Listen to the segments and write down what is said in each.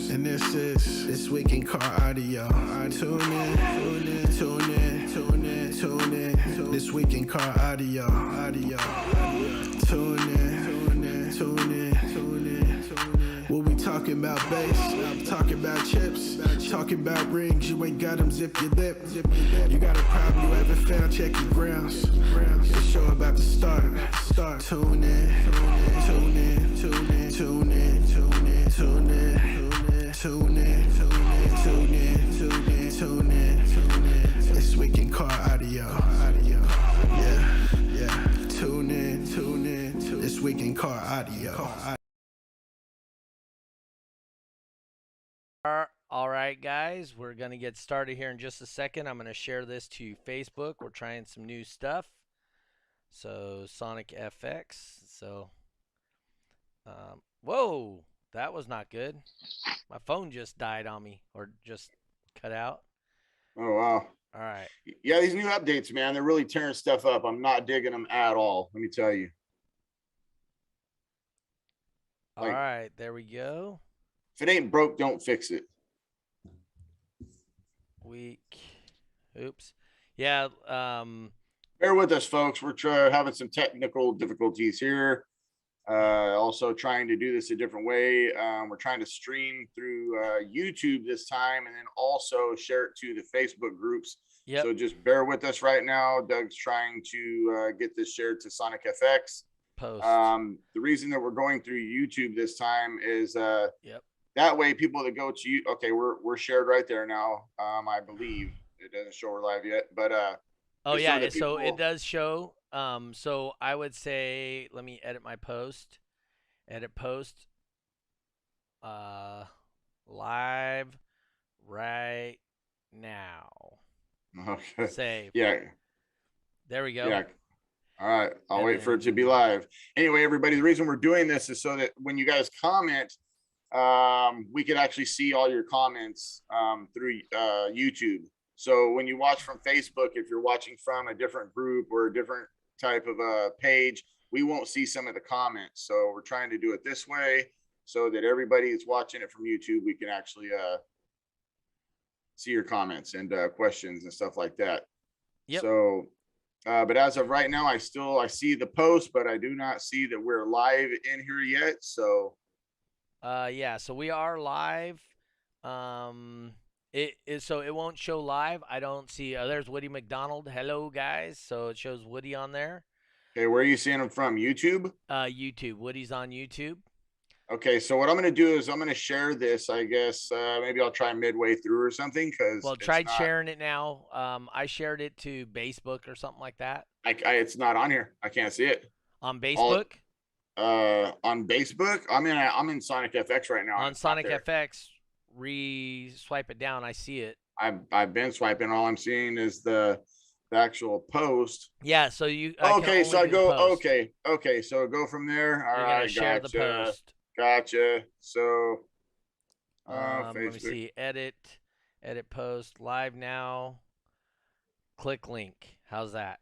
And this is This Week in Car Audio. Tune in, tune in, tune in, tune in, tune in. This Week in Car Audio. Tune in, tune in, tune in, tune in. We'll be talking about bass, talking about chips, talking about rings. You ain't got them, zip your lip. You got a problem you haven't found, check your grounds. The show about to start. Tune in, tune in, tune in, tune in, tune in, tune in, tune in, tune in, tune in, tune in, tune in, tune in. This Week in Car Audio. Yeah. Tune in. This Week in Car Audio. All right, guys, we're going to get started here in just a second. I'm going to share this to Facebook. We're trying some new stuff. So, Sonic FX. So, whoa, that was not good. My phone just died on me or just cut out. Oh, wow. All right. Yeah, these new updates, man, they're really tearing stuff up. I'm not digging them at all, let me tell you. All right, there we go. If it ain't broke, don't fix it. Oops. Yeah. Bear with us, folks. We're having some technical difficulties here. Also trying to do this a different way. We're trying to stream through YouTube this time and then also share it to the Facebook groups. Yep. So just bear with us right now. Doug's trying to get this shared to Sonic FX. Post. The reason that we're going through YouTube this time is yep. That way people that go to you, okay, we're shared right there now. I believe it doesn't show we're live yet, but oh yeah, so it does show. So I would say, let me edit my post. Edit post. Live right now. Okay. Save. Yeah. There we go. Yeah. All right. I'll wait for it to be live. Anyway, everybody, the reason we're doing this is so that when you guys comment, we can actually see all your comments through YouTube. So when you watch from Facebook, if you're watching from a different group or a different type of a page, we won't see some of the comments. So we're trying to do it this way so that everybody that's watching it from YouTube, we can actually see your comments and questions and stuff like that. Yep. So, but as of right now, I see the post, but I do not see that we're live in here yet. So, yeah, so we are live. So it won't show live. I don't see. There's Woody McDonald. Hello, guys. So it shows Woody on there. Okay, where are you seeing him from? YouTube? YouTube. Woody's on YouTube. Okay, so what I'm going to do is I'm going to share this, I guess. Maybe I'll try midway through or something. Well, try sharing it now. I shared it to Facebook or something like that. It's not on here. I can't see it. On Facebook? On Facebook? I'm in Sonic FX right now. On Sonic FX, swipe it down. I see it. I've been swiping. All I'm seeing is the actual post. Yeah, so you. Okay, so I go. Okay, so go from there. All right, share the post. Gotcha. So, let me see. Edit post, live now. Click link. How's that?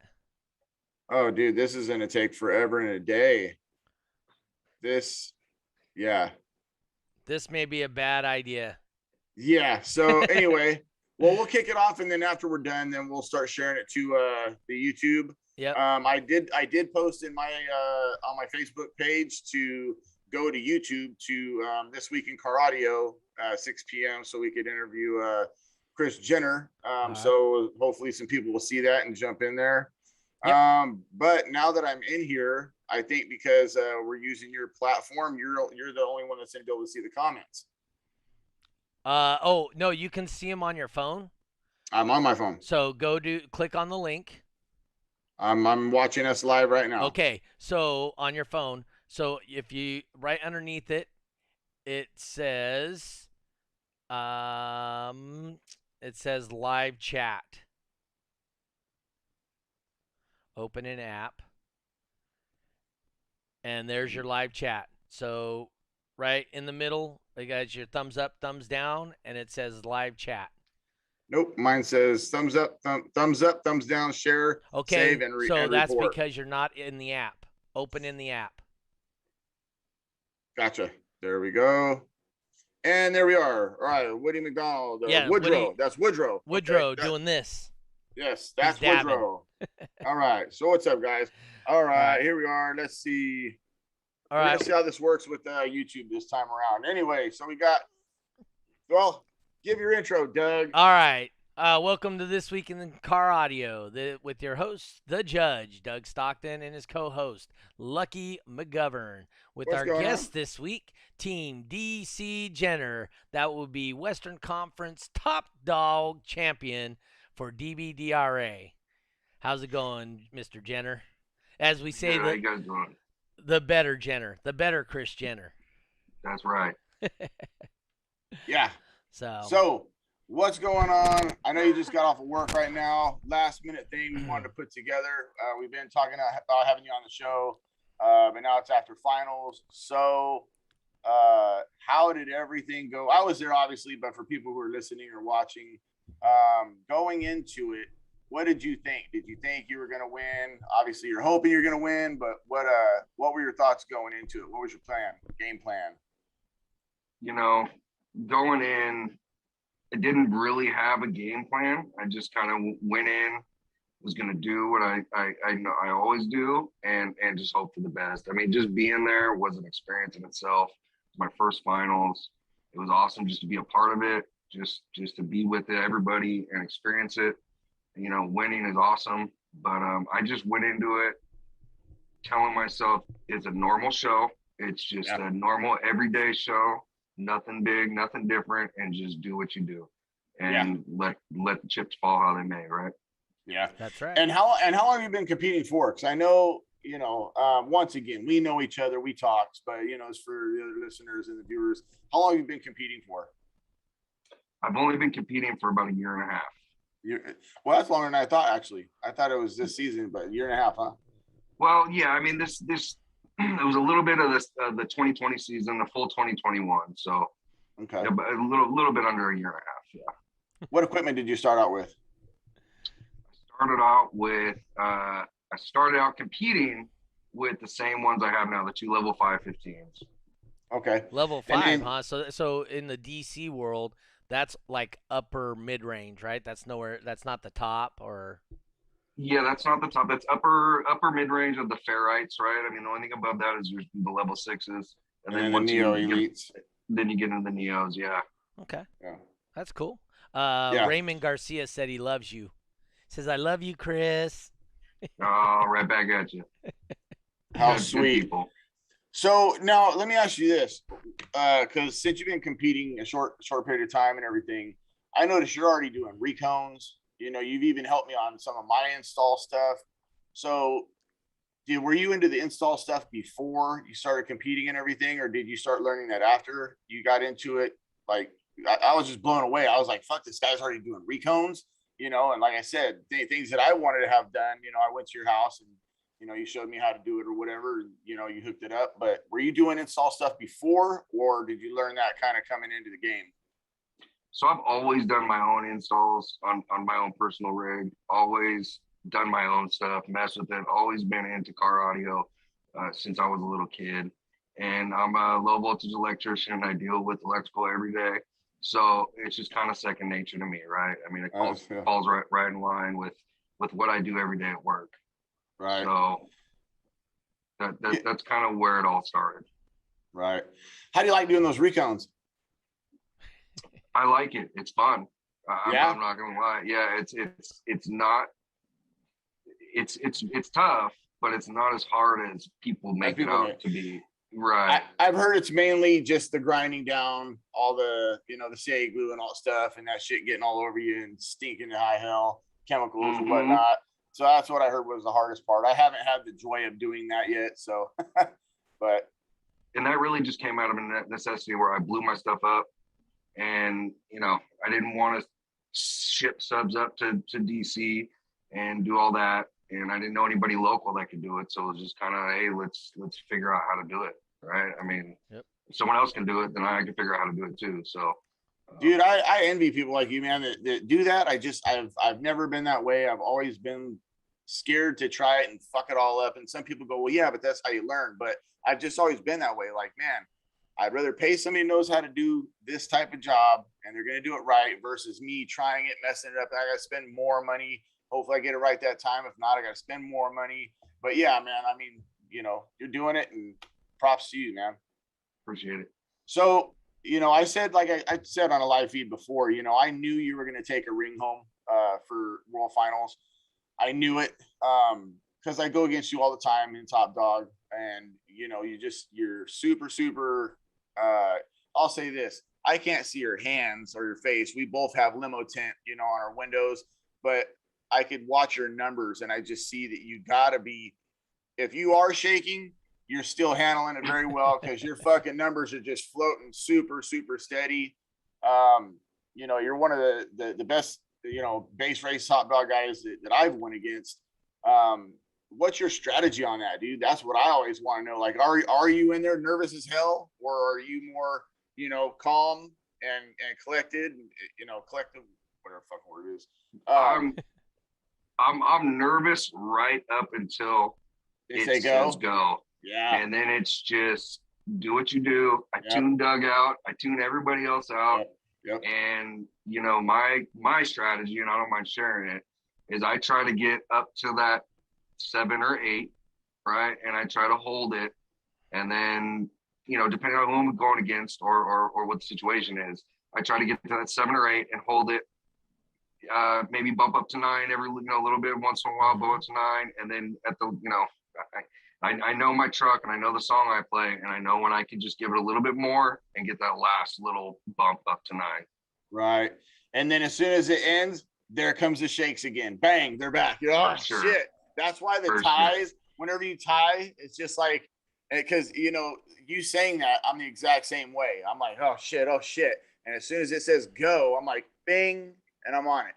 Oh, dude, this is gonna take forever and a day. Yeah. This may be a bad idea. Yeah. So anyway, well, we'll kick it off, and then after we're done, then we'll start sharing it to the YouTube. Yeah. I did post in my on my Facebook page to go to YouTube to This Week in Car Audio 6 p.m. so we could interview Chris Jenner. So hopefully some people will see that and jump in there. Yep. But now that I'm in here, I think because we're using your platform, you're the only one that's going to be able to see the comments. Oh no, you can see them on your phone. I'm on my phone. So click on the link. I'm watching us live right now. Okay, so on your phone. So if you right underneath it, it says live chat. Open an app. And there's your live chat. So right in the middle, you got your thumbs up, thumbs down, and it says live chat. Nope, mine says thumbs up, thumbs down, share, save, and so that's report. Because you're not in the app. Open in the app. Gotcha. There we go. And there we are. All right, Woody McDonald. Yeah, Woodrow. Woody, That's Woodrow. Woodrow Okay, doing this. yes, that's dabbing. Woodrow. All right. So what's up, guys? All right, right. here we are. Let's see. All We're right. gonna see how this works with YouTube this time around. Anyway, so we got. Well, give your intro, Doug. All right. Welcome to This Week in the Car Audio with your host, the Judge, Doug Stockton, and his co-host, Lucky McGovern. With What's our going guest on? this week, Team DC Jenner. That will be Western Conference top dog champion for DBDRA. How's it going, Mr. Jenner? As we say, how you guys doing? the better Jenner, the better Chris Jenner. That's right. Yeah. So What's going on? I know you just got off of work right now. Last minute thing we wanted to put together. We've been talking about having you on the show, but now it's after finals. So how did everything go? I was there, obviously, but for people who are listening or watching, going into it, what did you think? Did you think you were going to win? Obviously, you're hoping you're going to win, but what were your thoughts going into it? What was your game plan? Going in, I didn't really have a game plan. I just kind of went in, was going to do what I know I always do, and just hope for the best. I mean, just being there was an experience in itself. My first finals. It was awesome just to be a part of it, just to be with everybody and experience it. Winning is awesome, but I just went into it telling myself it's a normal show. It's just a normal everyday show. Nothing big, nothing different, and just do what you do, and let the chips fall how they may, right? Yeah, that's right. And how long have you been competing for? Because I know, once again, we know each other, we talked, but it's for the other listeners and the viewers. How long have you been competing for? I've only been competing for about a year and a half. Well, that's longer than I thought. Actually, I thought it was this season, but a year and a half, huh? Well, yeah. I mean, this it was a little bit of this the 2020 season, the full 2021. So okay, yeah, but a little bit under a year and a half. Yeah. What equipment did you start out with? I started out competing with the same ones I have now, the two level 515s. Okay, level 5, huh? So in the DC world, that's like upper mid range, right? That's not the top, or yeah, that's not the top. That's upper mid range of the ferrites, right? I mean, the only thing above that is the level 6s, and then the Neo Elites. Then you get into the Neos, yeah. Okay, yeah, that's cool. Raymond Garcia said he loves you. He says, "I love you, Chris." Oh, right back at you. How sweet. So now let me ask you this, because since you've been competing a short period of time and everything, I noticed you're already doing recones. You've even helped me on some of my install stuff. So, were you into the install stuff before you started competing and everything, or did you start learning that after you got into it? Like, I was just blown away. I was like, "Fuck, this guy's already doing recones." And like I said, things that I wanted to have done. I went to your house and you showed me how to do it or whatever. You hooked it up. But were you doing install stuff before, or did you learn that kind of coming into the game? So I've always done my own installs on my own personal rig, always done my own stuff, messed with it, always been into car audio since I was a little kid. And I'm a low voltage electrician. I deal with electrical every day. So it's just kind of second nature to me, right? I mean, it falls right in line with what I do every day at work. Right. So that's kind of where it all started. Right. How do you like doing those recones? I like it. It's fun. I'm not gonna lie. Yeah, it's tough, but it's not as hard as people make it out to be. Right. I've heard it's mainly just the grinding down all the the CA glue and all that stuff, and that shit getting all over you and stinking to high hell, chemicals and whatnot. So that's what I heard was the hardest part. I haven't had the joy of doing that yet. So, and that really just came out of a necessity where I blew my stuff up. And, I didn't want to ship subs up to DC and do all that. And I didn't know anybody local that could do it. So it was just kind of, hey, let's figure out how to do it. Right. I mean, if someone else can do it, then I can figure out how to do it too. So, dude, I envy people like you, man, that do that. I've never been that way. I've always been scared to try it and fuck it all up. And some people go, well, yeah, but that's how you learn. But I've just always been that way. Like, man, I'd rather pay somebody who knows how to do this type of job and they're going to do it right versus me trying it, messing it up. I got to spend more money. Hopefully I get it right that time. If not, I got to spend more money. But yeah, man, I mean, you know, you're doing it and props to you, man. Appreciate it. So, you know, I said, like I said on a live feed before, you know, I knew you were going to take a ring home for World Finals. I knew it because I go against you all the time in Top Dog. And, you know, you're super, super, I'll say this. I can't see your hands or your face. We both have limo tint, you know, on our windows, but I could watch your numbers and I just see that you gotta be, if you are shaking, you're still handling it very well because your fucking numbers are just floating super, super steady. You know, you're one of the best, you know, base race Top Dog guys that I've won against. What's your strategy on that, dude? That's what I always want to know. Like, are you in there nervous as hell, or are you more, you know, calm and collected, you know, collective, whatever the fucking word is. I'm nervous right up until it says go. Yeah. And then it's just do what you do. I tune Doug out. I tune everybody else out. Yep. And you know, my strategy, and I don't mind sharing it, is I try to get up to that 7 or 8, right? And I try to hold it. And then, you know, depending on who I'm going against or what the situation is, I try to get to that 7 or 8 and hold it. Maybe bump up to 9 every, you know, a little bit once in a while, bump up to 9. And then at the, you know, I know my truck and I know the song I play, and I know when I can just give it a little bit more and get that last little bump up to 9. Right. And then as soon as it ends, there comes the shakes again. Bang, they're back. You're like, oh, sure. Shit. That's why the ties, whenever you tie, it's just like, because, you know, you saying that, I'm the exact same way. I'm like, oh, shit. And as soon as it says go, I'm like, bing, and I'm on it.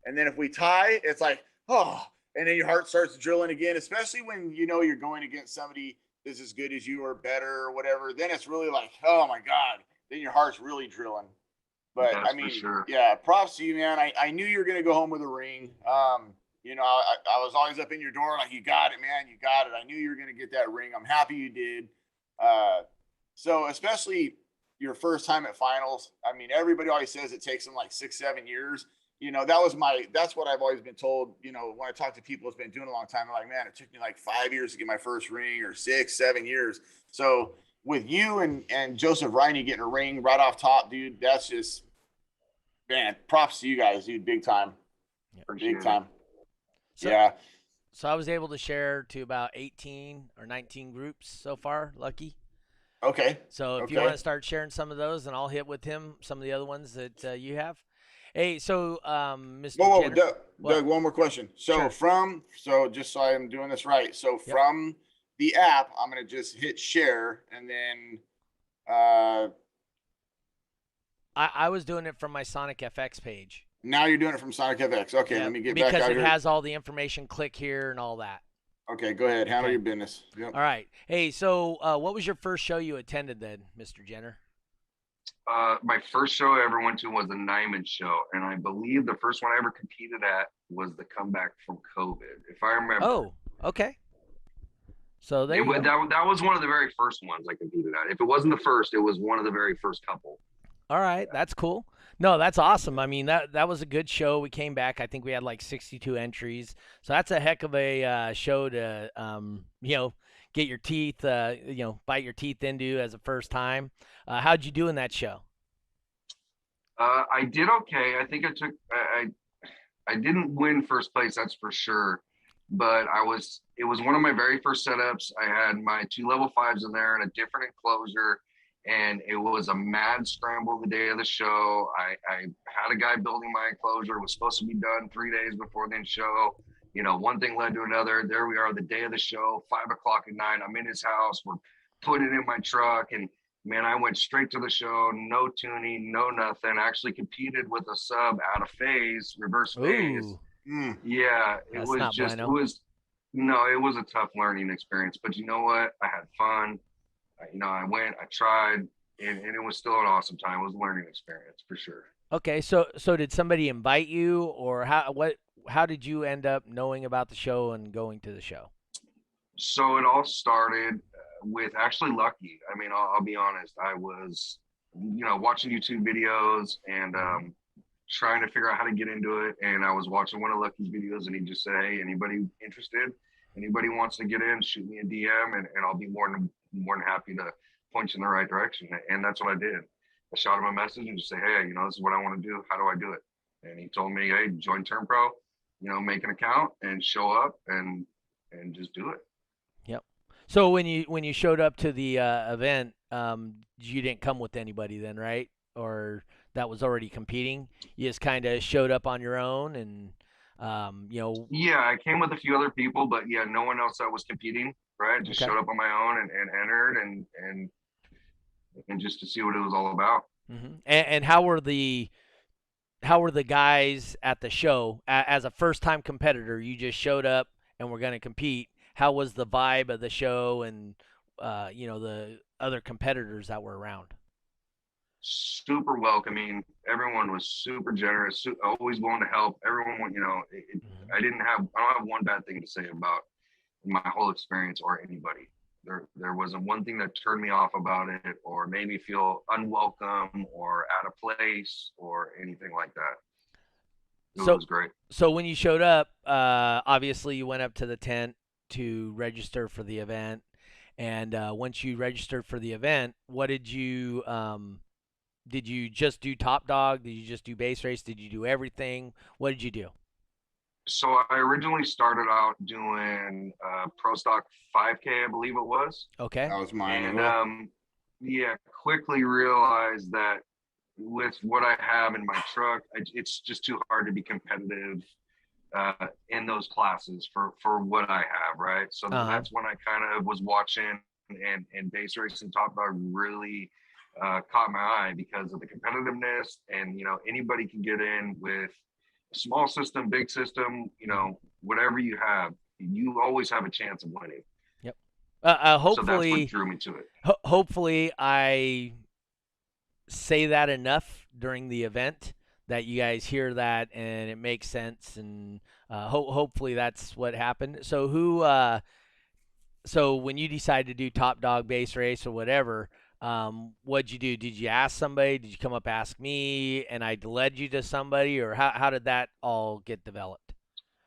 And then if we tie, it's like, oh, and then your heart starts drilling again, especially when, you know, you're going against somebody that's as good as you or better or whatever. Then it's really like, oh, my God. Then your heart's really drilling. But, that's I mean, sure. Yeah, props to you, man. I knew you were going to go home with a ring. You know, I was always up in your door like, you got it, man. You got it. I knew you were going to get that ring. I'm happy you did. So especially your first time at finals. I mean, everybody always says it takes them like 6-7 years. You know, that's what I've always been told. You know, when I talk to people who's been doing a long time, they're like, man, it took me like 5 years to get my first ring, or 6-7 years. So with you and Joseph Riney getting a ring right off top, dude, that's just, man, props to you guys, dude. Big time. Big time. So I was able to share to about 18 or 19 groups so far, Lucky. Okay. So if you want to start sharing some of those, and I'll hit with him some of the other ones that you have. Hey, so Mr. Whoa, Jenner, Doug, one more question. So sure. Just so I'm doing this right. So from the app, I'm going to just hit share, and then I was doing it from my Sonic FX page. Now you're doing it from Sonic FX. Okay, let me get back out here. Because it has all the information, click here and all that. Okay, go ahead. Handle your business. Yep. All right. Hey, so what was your first show you attended then, Mr. Jenner? My first show I ever went to was the Nyman show, and I believe the first one I ever competed at was the comeback from COVID, if I remember. Oh, okay. So that was one of the very first ones I competed at. If it wasn't the first, it was one of the very first couple. All right, that's cool. No, that's awesome. I mean, that was a good show. We came back. I think we had like 62 entries. So that's a heck of a show to, you know, get your teeth, you know, bite your teeth into as a first time. How'd you do in that show? I did okay. I think I didn't win first place, that's for sure. But it was one of my very first setups. I had my 2 level 5s in there and a different enclosure. And it was a mad scramble the day of the show. I had a guy building my enclosure. It was supposed to be done 3 days before the show. You know, one thing led to another. There we are, the day of the show, 5 o'clock at night. I'm in his house. We're putting it in my truck. And man, I went straight to the show. No tuning, no nothing. I actually competed with a sub out of phase, reverse phase. Yeah, it was a tough learning experience. But you know what? I had fun. You know, I went, I tried, and it was still an awesome time. It was a learning experience for sure. Okay, so did somebody invite you, or how did you end up knowing about the show and going to the show? So it all started, with actually Lucky. I mean, I'll be honest. I was, watching YouTube videos and trying to figure out how to get into it. And I was watching one of Lucky's videos, and he just said, "Hey, anybody interested? Anybody wants to get in? Shoot me a DM, and I'll be more than happy to point you in the right direction." And that's what I did. I shot him a message and just say, "Hey, this is what I want to do. How do I do it?" And he told me, "Hey, join Turn Pro. Make an account and show up and just do it." Yep. So when you showed up to the event, you didn't come with anybody then, right? Or that was already competing? You just kind of showed up on your own and, Yeah, I came with a few other people, but yeah, no one else that was competing, right? Just Okay. showed up on my own and entered and just to see what it was all about. Mm-hmm. And how were the guys at the show as a first-time competitor? You just showed up and were going to compete. How was the vibe of the show and, the other competitors that were around? Super welcoming. Everyone was super generous, always willing to help. Everyone, Mm-hmm. I don't have one bad thing to say about my whole experience or anybody. There wasn't one thing that turned me off about it or made me feel unwelcome or out of place or anything like that. It was great. So when you showed up, obviously you went up to the tent to register for the event. And once you registered for the event, what did you just do top dog? Did you just do base race? Did you do everything? What did you do? So I originally started out doing Pro Stock 5K, I believe it was. Okay. That was mine. And quickly realized that with what I have in my truck, it's just too hard to be competitive in those classes for what I have, right? So that's when I kind of was watching and base race and top dog really caught my eye because of the competitiveness. And anybody can get in with a small system, big system, whatever you have, you always have a chance of winning. Yep. So that's Hopefully, what drew me to it. hopefully I say that enough during the event that you guys hear that and it makes sense, and hopefully that's what happened. So so when you decided to do top dog base race or whatever, what'd you do? Did you ask somebody? Did you come up ask me and I led you to somebody, or how did that all get developed?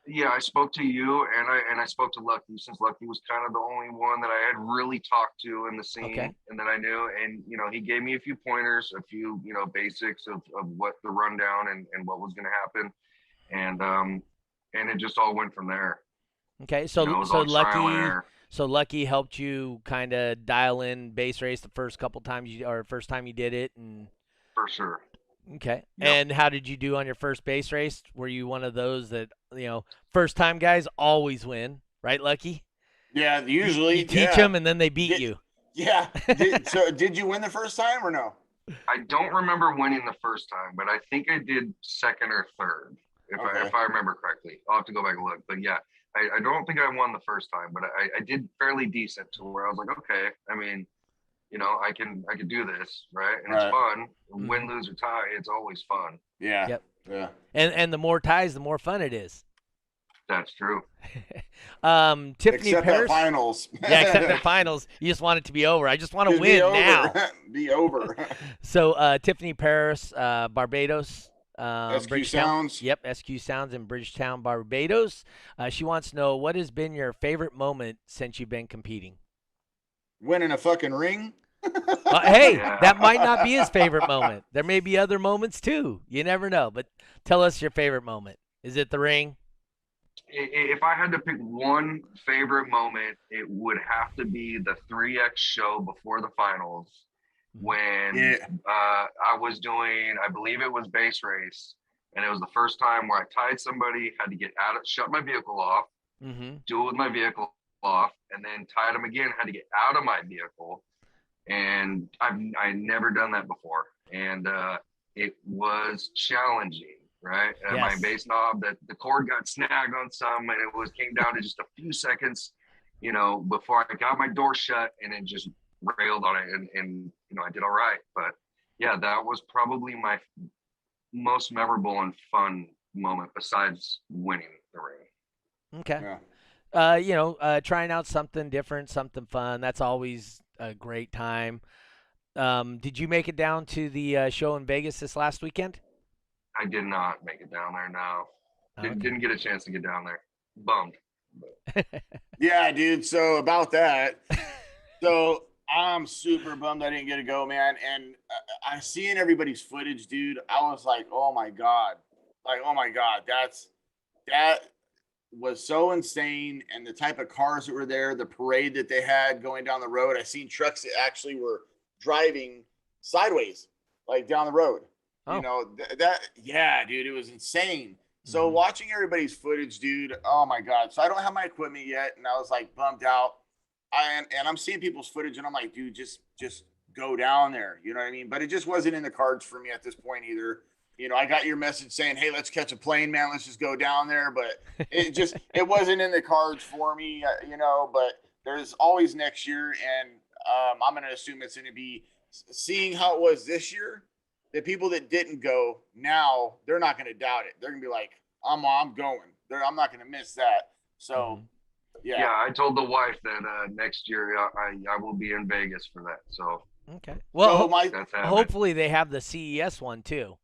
Yeah, I spoke to you and I spoke to Lucky, since Lucky was kind of the only one that I had really talked to in the scene. Okay. And that I knew. And, he gave me a few pointers, a few, basics of what the rundown and what was going to happen. And it just all went from there. Okay. So It was all trial and error. So Lucky helped you kind of dial in base race the first couple times first time you did it, and For sure. okay. Yep. And how did you do on your first base race? Were you one of those that, first time guys always win, right, Lucky? Yeah, usually. You teach them and then they beat you. Yeah. So did you win the first time or no? I don't remember winning the first time, but I think I did second or third, if I remember correctly. I'll have to go back and look. But yeah, I don't think I won the first time, but I did fairly decent to where I was like, okay, I mean, I can do this, right? And it's fun. Win, lose, or tie, it's always fun. Yeah. Yep. Yeah. And the more ties, the more fun it is. That's true. Tiffany Except Paris. at finals. Yeah, except at finals. You just want it to be over. I just want to Just win be over. now. Be over. So Tiffany Paris, Barbados. SQ Bridgetown. Sounds. Yep, SQ Sounds in Bridgetown, Barbados. She wants to know, what has been your favorite moment since you've been competing? Winning a fucking ring. Hey, that might not be his favorite moment. There may be other moments too. You never know. But tell us your favorite moment. Is it the ring? If I had to pick one favorite moment, it would have to be the 3X show before the finals, when I was doing, I believe it was base race, and it was the first time where I tied somebody, had to get out of, shut my vehicle off, do it with my vehicle off, and then tied them again, had to get out of my vehicle. And I've never done that before. And it was challenging, right? And my base knob, that the cord got snagged on some, and it came down to just a few seconds, before I got my door shut, and it just railed on it, and I did all right. But yeah, that was probably my most memorable and fun moment besides winning the ring. Okay. Yeah. trying out something different, something fun. That's always a great time. Did you make it down to the show in Vegas this last weekend? I did not make it down there. No, Okay. didn't get a chance to get down there. Bummed. Yeah, dude. So about that, so I'm super bummed I didn't get to go, man. And I seen everybody's footage, dude. I was like, oh my god, that was so insane. And the type of cars that were there, the parade that they had going down the road. I seen trucks that actually were driving sideways, like down the road. Oh. You know, yeah, dude, it was insane. So watching everybody's footage, dude, oh my god. So I don't have my equipment yet, and I was like bummed out. And I'm seeing people's footage, and I'm like, dude, just go down there. You know what I mean? But it just wasn't in the cards for me at this point either. You know, I got your message saying, hey, let's catch a plane, man. Let's just go down there. But it wasn't in the cards for me, but there's always next year. And I'm going to assume it's going to be seeing how it was this year. The people that didn't go now, they're not going to doubt it. They're going to be like, I'm going. I'm not going to miss that. So, yeah. Yeah, I told the wife that next year I will be in Vegas for that. So okay. Well, that's hopefully they have the CES one too.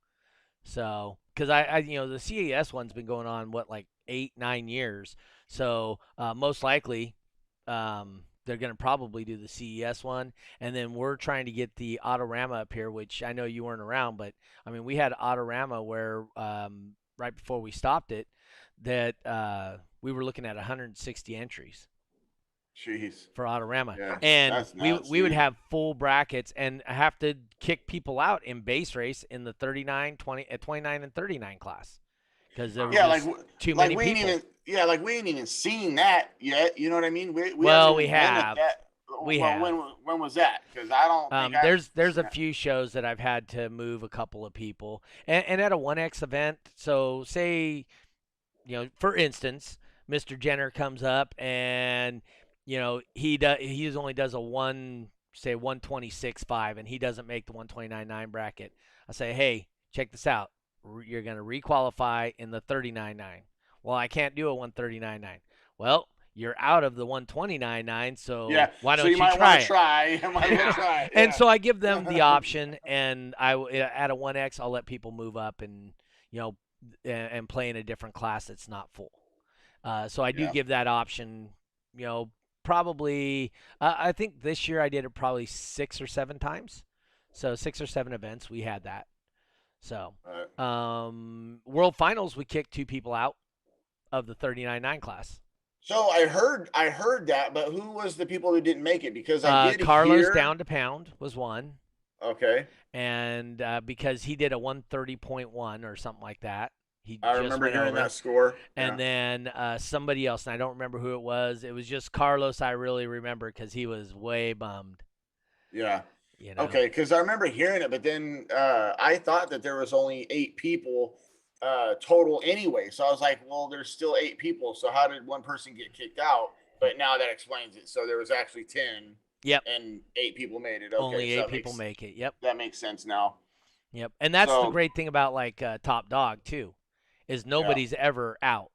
So, because I the CES one's been going on like 8-9 years. So most likely, they're going to probably do the CES one, and then we're trying to get the Autorama up here, which I know you weren't around, but I mean we had Autorama where right before we stopped it, that we were looking at 160 entries. Jeez. For Autorama. Yeah, and nuts, we would have full brackets and have to kick people out in base race in the 29, 29, and 39 class. Because there were too many people. We ain't even seen that yet. You know what I mean? We have. We have. When was that? Because I don't think there's a few shows that I've had to move a couple of people. And at a 1X event, so say, for instance, Mr. Jenner comes up and he only does a 126.5, and he doesn't make the 129.9 bracket. I say, hey, check this out. You're going to requalify in the 39.9. Well, I can't do a 139.9. Well, you're out of the 129.9, so why don't you try it? You might want to try it. And so I give them the option, and at a 1X, I'll let people move up and and play in a different class that's not full. So I do give that option. Probably I think this year I did it probably 6 or 7 times. So 6 or 7 events we had that. So World Finals we kicked 2 people out of the 39.9 class. So I heard that, but who was the people who didn't make it? Because I did Carlos hear... Down to Pound was one. Okay. And because he did a 130.1 or something like that. I remember hearing that score. And then somebody else, and I don't remember who it was. It was just Carlos I really remember because he was way bummed. Yeah. Okay, because I remember hearing it, but then I thought that there was only 8 people total anyway. So I was like, well, there's still 8 people. So how did one person get kicked out? But now that explains it. So there was actually 10. Yep. And 8 people made it. Okay, only 8 people make it. Yep. That makes sense now. Yep. And that's the great thing about like Top Dog too, is nobody's ever out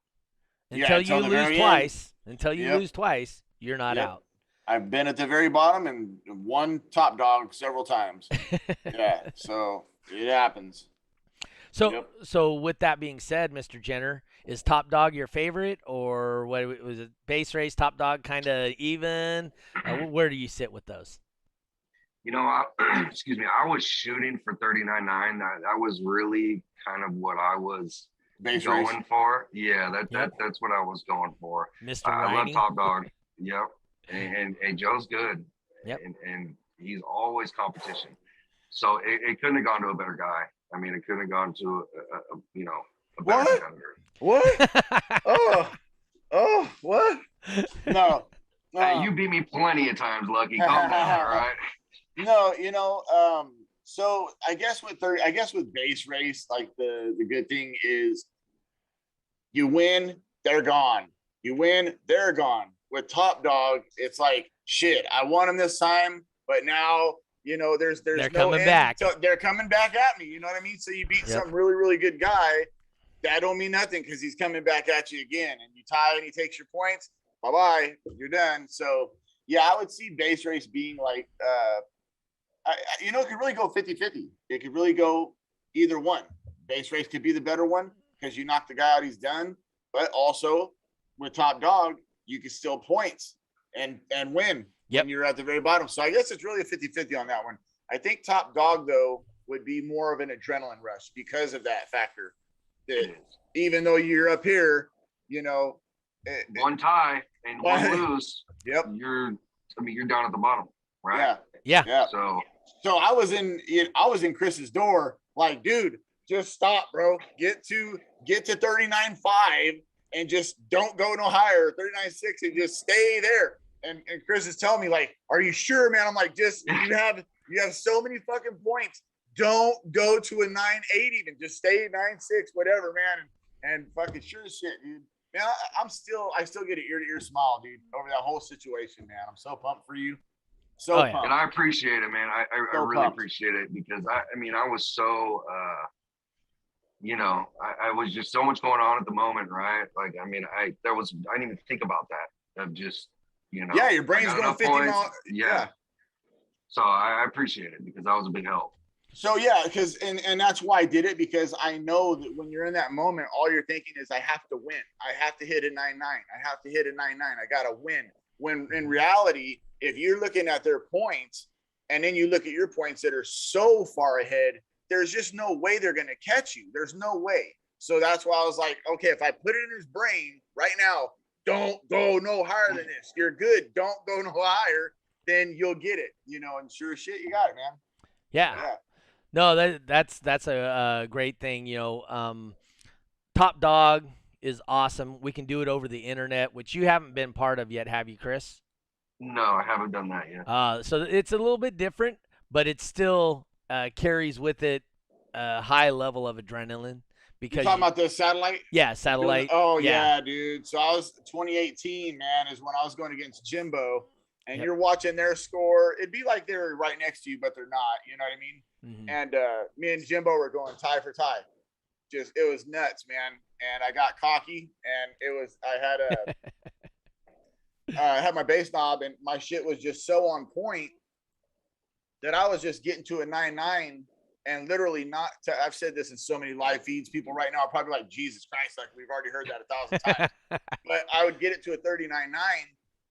until you lose twice. Until you lose twice, you're not out. I've been at the very bottom and won Top Dog several times. So it happens. So with that being said, Mr. Jenner, is Top Dog your favorite, or what was it? Base race, Top Dog, kind of even? Where do you sit with those? Excuse me. I was shooting for 39.9. That was really kind of what I was going for. Yeah, that's what I was going for. Mr. I love Top Dog. Yep. And Joe's good. Yep. And he's always competition. So it couldn't have gone to a better guy. I mean, it couldn't have gone to a better competitor. What? What? No. Hey, you beat me plenty of times, Lucky. Calm down, all right? No, so I guess with base race, like the good thing is you win, they're gone. You win, they're gone. With Top Dog, it's like, shit, I won them this time, but now, there's they're no coming end. back. So they're coming back at me. You know what I mean? So you beat some really, really good guy. That don't mean nothing because he's coming back at you again. And you tie and he takes your points. bye-bye, you're done. So yeah, I would see base race being like, it could really go 50-50. It could really go either one. Base race could be the better one because you knock the guy out, he's done. But also with top dog, you can still points and win when you're at the very bottom. So I guess it's really a 50-50 on that one. I think top dog, though, would be more of an adrenaline rush because of that factor. That even though you're up here, one tie and one lose. Yep. You're down at the bottom, right? Yeah. So I was in Chris's door, like, dude, just stop, bro. Get to 39.5 and just don't go no higher, 39.6, and just stay there. And Chris is telling me, like, are you sure, man? I'm like, just you have so many fucking points. Don't go to a 9.8 even. Just stay 9.6, whatever, man. And fucking sure as shit, dude. Man, I still get an ear-to-ear smile, dude, over that whole situation, man. I'm so pumped for you. Pumped. And I appreciate it, man. I really appreciate it because I was so I was just so much going on at the moment, right? Like, I didn't even think about that. Of just, yeah, your brain's going 50 miles. Yeah. So I appreciate it because that was a big help. So yeah, because and that's why I did it, because I know that when you're in that moment, all you're thinking is I have to win. I have to hit a 9.9. I have to hit a 9.9. I gotta win. When in reality, if you're looking at their points and then you look at your points that are so far ahead, there's just no way they're gonna catch you. There's no way. So that's why I was like, okay, if I put it in his brain right now, don't go no higher than this. You're good. Don't go no higher, then you'll get it. And sure as shit, you got it, man. Yeah. No, that's a great thing. Top Dog is awesome. We can do it over the internet, which you haven't been part of yet, have you, Chris? No, I haven't done that yet. So it's a little bit different, but it still carries with it a high level of adrenaline. Because you're talking about the satellite? Yeah, satellite. Oh, yeah, dude. So I was 2018, man, is when I was going against Jimbo, and you're watching their score. It'd be like they're right next to you, but they're not. You know what I mean? Mm-hmm. And me and Jimbo were going tie for tie. It was nuts, man. And I got cocky, and I had my bass knob, and my shit was just so on point that I was just getting to a 9.9 and literally I've said this in so many live feeds. People right now are probably like, Jesus Christ, like we've already heard that 1,000 times. But I would get it to a 39.9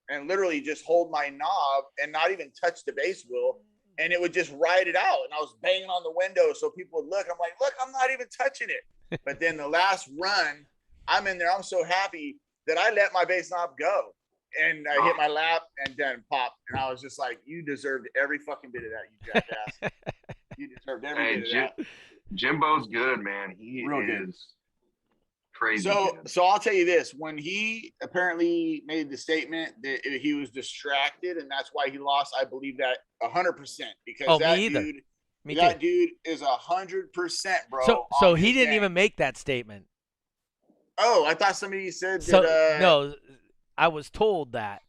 and literally just hold my knob and not even touch the bass wheel. And it would just ride it out. And I was banging on the window so people would look. I'm like, look, I'm not even touching it. But then the last run, I'm in there. I'm so happy that I let my bass knob go. And I hit my lap and then pop. And I was just like, you deserved every fucking bit of that, you jackass. You deserved every bit of that. Jimbo's good, man. He Real is good. Crazy. So I'll tell you this: when he apparently made the statement that he was distracted and that's why he lost, I believe that 100% because that dude is 100%, bro. So he didn't even make that statement. Oh, I thought somebody said that. No, I was told that.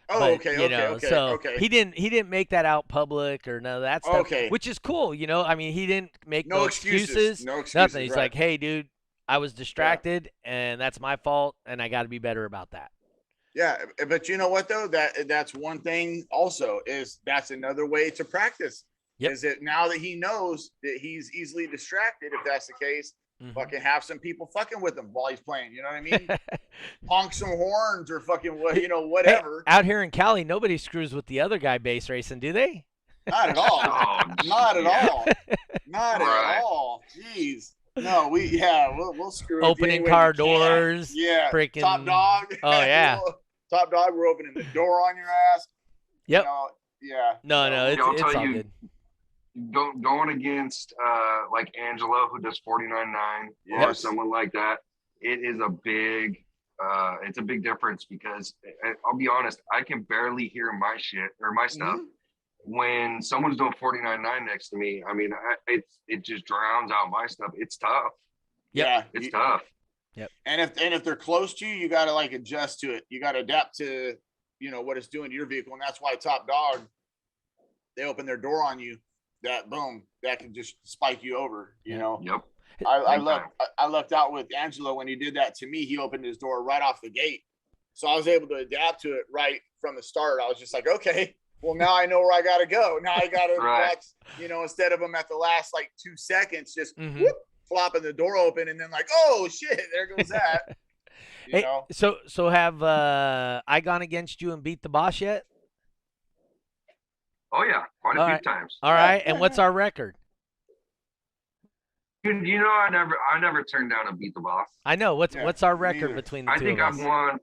Oh, but, okay. He didn't make that out public or none of that stuff. Okay. Which is cool, I mean, he didn't make no excuses. No excuses. Nothing. He's right. like, hey, dude, I was distracted, and that's my fault, and I got to be better about that. Yeah, but you know what though? That's one thing. Also, is that's another way to practice. Yep. Is that now that he knows that he's easily distracted, if that's the case. Fucking have some people fucking with him while he's playing. You know what I mean? Honk some horns or fucking whatever. Hey, out here in Cali, nobody screws with the other guy base racing, do they? Not at all. Not at all. Not at all. Jeez. No, we'll screw with opening car doors. Yeah. Freaking Top dog. Oh yeah. Top dog. We're opening the door on your ass. Yep. Yeah. No, it's all good. Going against like Angela, who does 49.9, or someone like that, it is a big difference because I'll be honest, I can barely hear my shit or my stuff when someone's doing 49.9 next to me. I mean, it just drowns out my stuff. It's tough. Yeah, it's tough. Yep. And if they're close to you, you got to like adjust to it. You got to adapt to what it's doing to your vehicle, and that's why Top Dog, they open their door on you. That boom, that can just spike you over, Yep. I lucked out with Angelo when he did that to me. He opened his door right off the gate. So I was able to adapt to it right from the start. I was just like, okay, well, now I know where I got to go. Now I got to watch, instead of them at the last like 2 seconds, just whoop, flopping the door open and then like, oh shit, there goes that. You know? So have I gone against you and beat the boss yet? Oh yeah, quite a few times. All right, and what's our record? You know, I never turned down a beat the boss. I know. What's our record between the two? I think of us? I've won.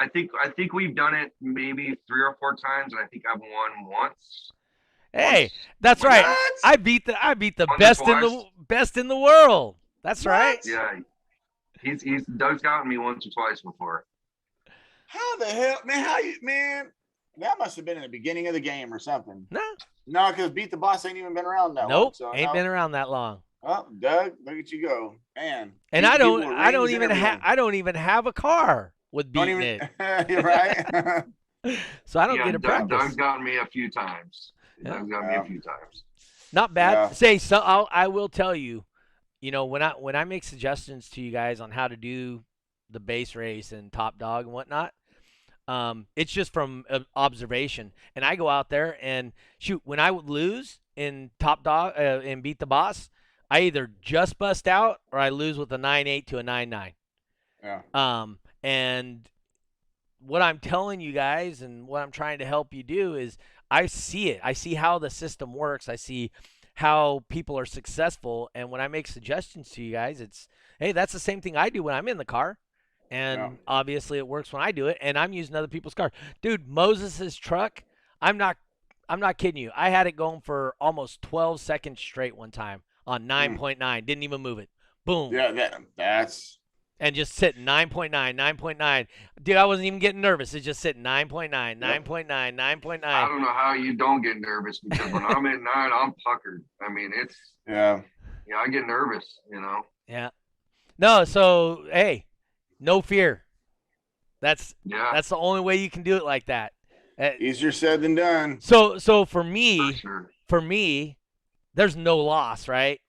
I think we've done it maybe 3 or 4 times, and I think I've won once. Hey, that's right. I beat the best in the world. That's right. Yeah, Doug's gotten me once or twice before. How the hell, man? That must have been in the beginning of the game or something. No, because Beat the Boss ain't even been around that long. Nope, ain't been around that long. Oh, Doug, look at you go, man. And I don't even have a car with beating it. You're right. So I don't get a practice. Doug's gotten me a few times. Not bad. Yeah. I will tell you, when I make suggestions to you guys on how to do the base race and top dog and whatnot, it's just from observation. And I go out there and shoot. When I would lose in top dog and beat the boss, I either just bust out or I lose with a 9.8 to a 9.9. Yeah. And what I'm telling you guys and what I'm trying to help you do is I see it. I see how the system works. I see how people are successful. And when I make suggestions to you guys, it's, hey, that's the same thing I do when I'm in the car. And obviously it works when I do it. And I'm using other people's cars. Dude, Moses's truck, I'm not kidding you. I had it going for almost 12 seconds straight one time on 9.9. Didn't even move it. Boom. Yeah, that's... And just sitting 9.9, 9.9. Dude, I wasn't even getting nervous. It's just sitting 9.9, 9.9, 9.9. I don't know how you don't get nervous, because when I'm at 9, I'm puckered. I mean, it's I get nervous, Yeah. No, so hey, no fear. That's the only way you can do it like that. Easier said than done. So for me, there's no loss, right?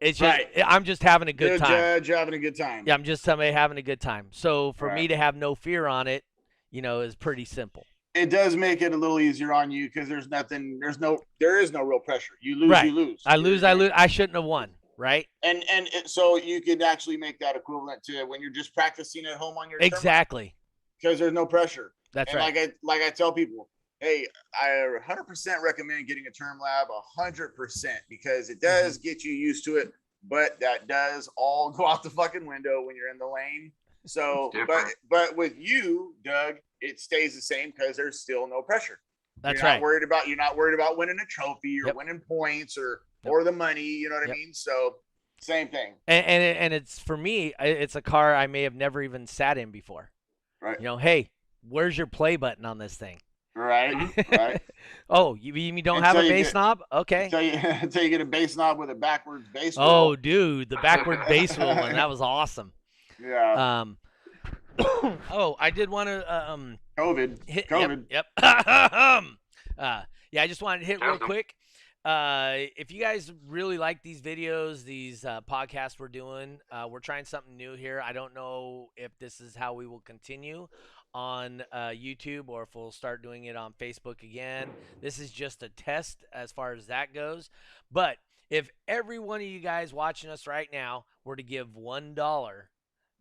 It's just I'm just having a good time. Judge, having a good time. Yeah, I'm just having a good time. So for me to have no fear on it, is pretty simple. It does make it a little easier on you because there is no real pressure. You lose, you lose. I lose. I shouldn't have won, right? And so you could actually make that equivalent to when you're just practicing at home on your exactly, because there's no pressure. That's right. Like I tell people, hey, I 100% recommend getting a term lab 100% because it does get you used to it, but that does all go out the fucking window when you're in the lane. So, but with you, Doug, it stays the same because there's still no pressure. That's you're right. You're not worried about winning a trophy or winning points or the money. You know what I mean? So, same thing. And it's for me, it's a car I may have never even sat in before. Right. Hey, where's your play button on this thing? Right. Oh, you don't have a bass knob? Okay. Until you get a bass knob with a backwards bass wheel. Oh, dude, the backward bass wheel one. That was awesome. Yeah. I did want to COVID. Yep. I just wanted to hit real quick. If you guys really like these videos, these podcasts we're doing, we're trying something new here. I don't know if this is how we will continue on YouTube or if we'll start doing it on Facebook again. This is just a test as far as that goes. But if every one of you guys watching us right now were to give $1,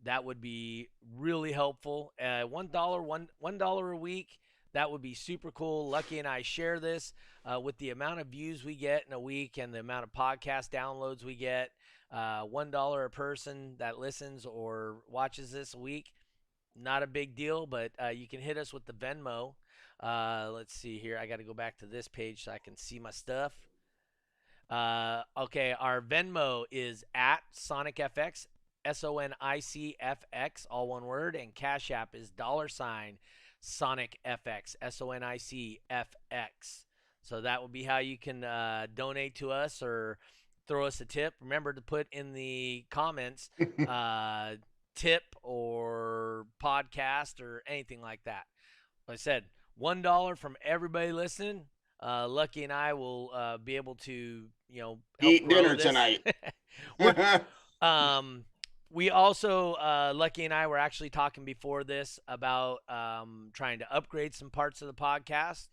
that would be really helpful. $1 a week. That would be super cool. Lucky and I share this with the amount of views we get in a week and the amount of podcast downloads we get. $1 a person that listens or watches this a week. Not a big deal, but you can hit us with the Venmo. Let's see here. I got to go back to this page so I can see my stuff. Okay, our Venmo is at SonicFX, SONICFX, all one word, and Cash App is $SonicFX, SONICFX. So that will be how you can donate to us or throw us a tip. Remember to put in the comments tip or podcast or anything like that. Like I said, $1 from everybody listening. Lucky and I will be able to, help eat dinner this. tonight. We also, Lucky and I were actually talking before this about trying to upgrade some parts of the podcast.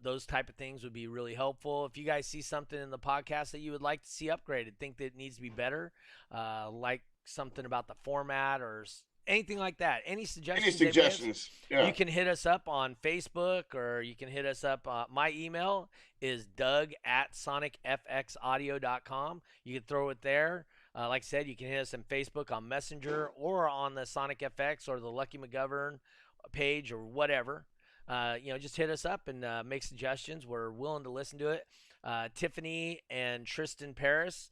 Those type of things would be really helpful. If you guys see something in the podcast that you would like to see upgraded, think that it needs to be better, like something about the format or anything like that, any suggestions? Yeah. You can hit us up on Facebook, or you can hit us up. My email is doug@sonicfxaudio.com. You can throw it there. Like I said, you can hit us on Facebook, on Messenger, or on the Sonic FX or the Lucky McGovern page or whatever. Just hit us up and make suggestions. We're willing to listen to it. Tiffany and Tristan Paris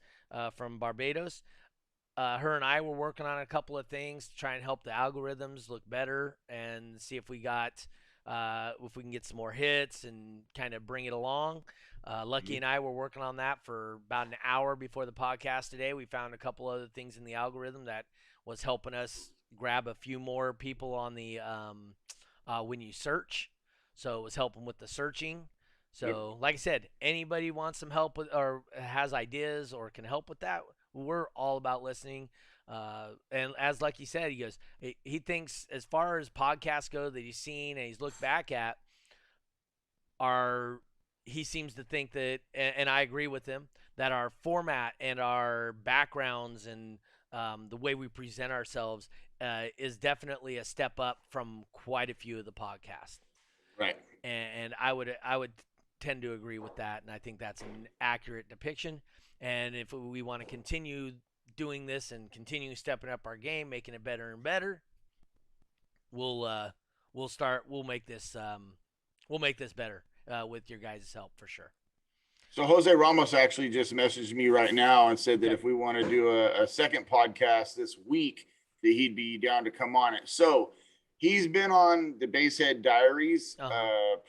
from Barbados, her and I were working on a couple of things to try and help the algorithms look better and see if we can get some more hits and kind of bring it along. Lucky and I were working on that for about an hour before the podcast today. We found a couple other things in the algorithm that was helping us grab a few more people on the when you search. So it was helping with the searching. So like I said, anybody wants some help with or has ideas or can help with that, we're all about listening. And as Lucky said, he thinks as far as podcasts go that he's seen and he's looked back at, he seems to think that, and I agree with him, that our format and our backgrounds and the way we present ourselves is definitely a step up from quite a few of the podcasts. Right. And I would tend to agree with that, and I think that's an accurate depiction. And if we want to continue doing this and continue stepping up our game, making it better and better, we'll make this better with your guys' help for sure. So Jose Ramos actually just messaged me right now and said that if we want to do a second podcast this week, that he'd be down to come on it. So he's been on the Basehead Diaries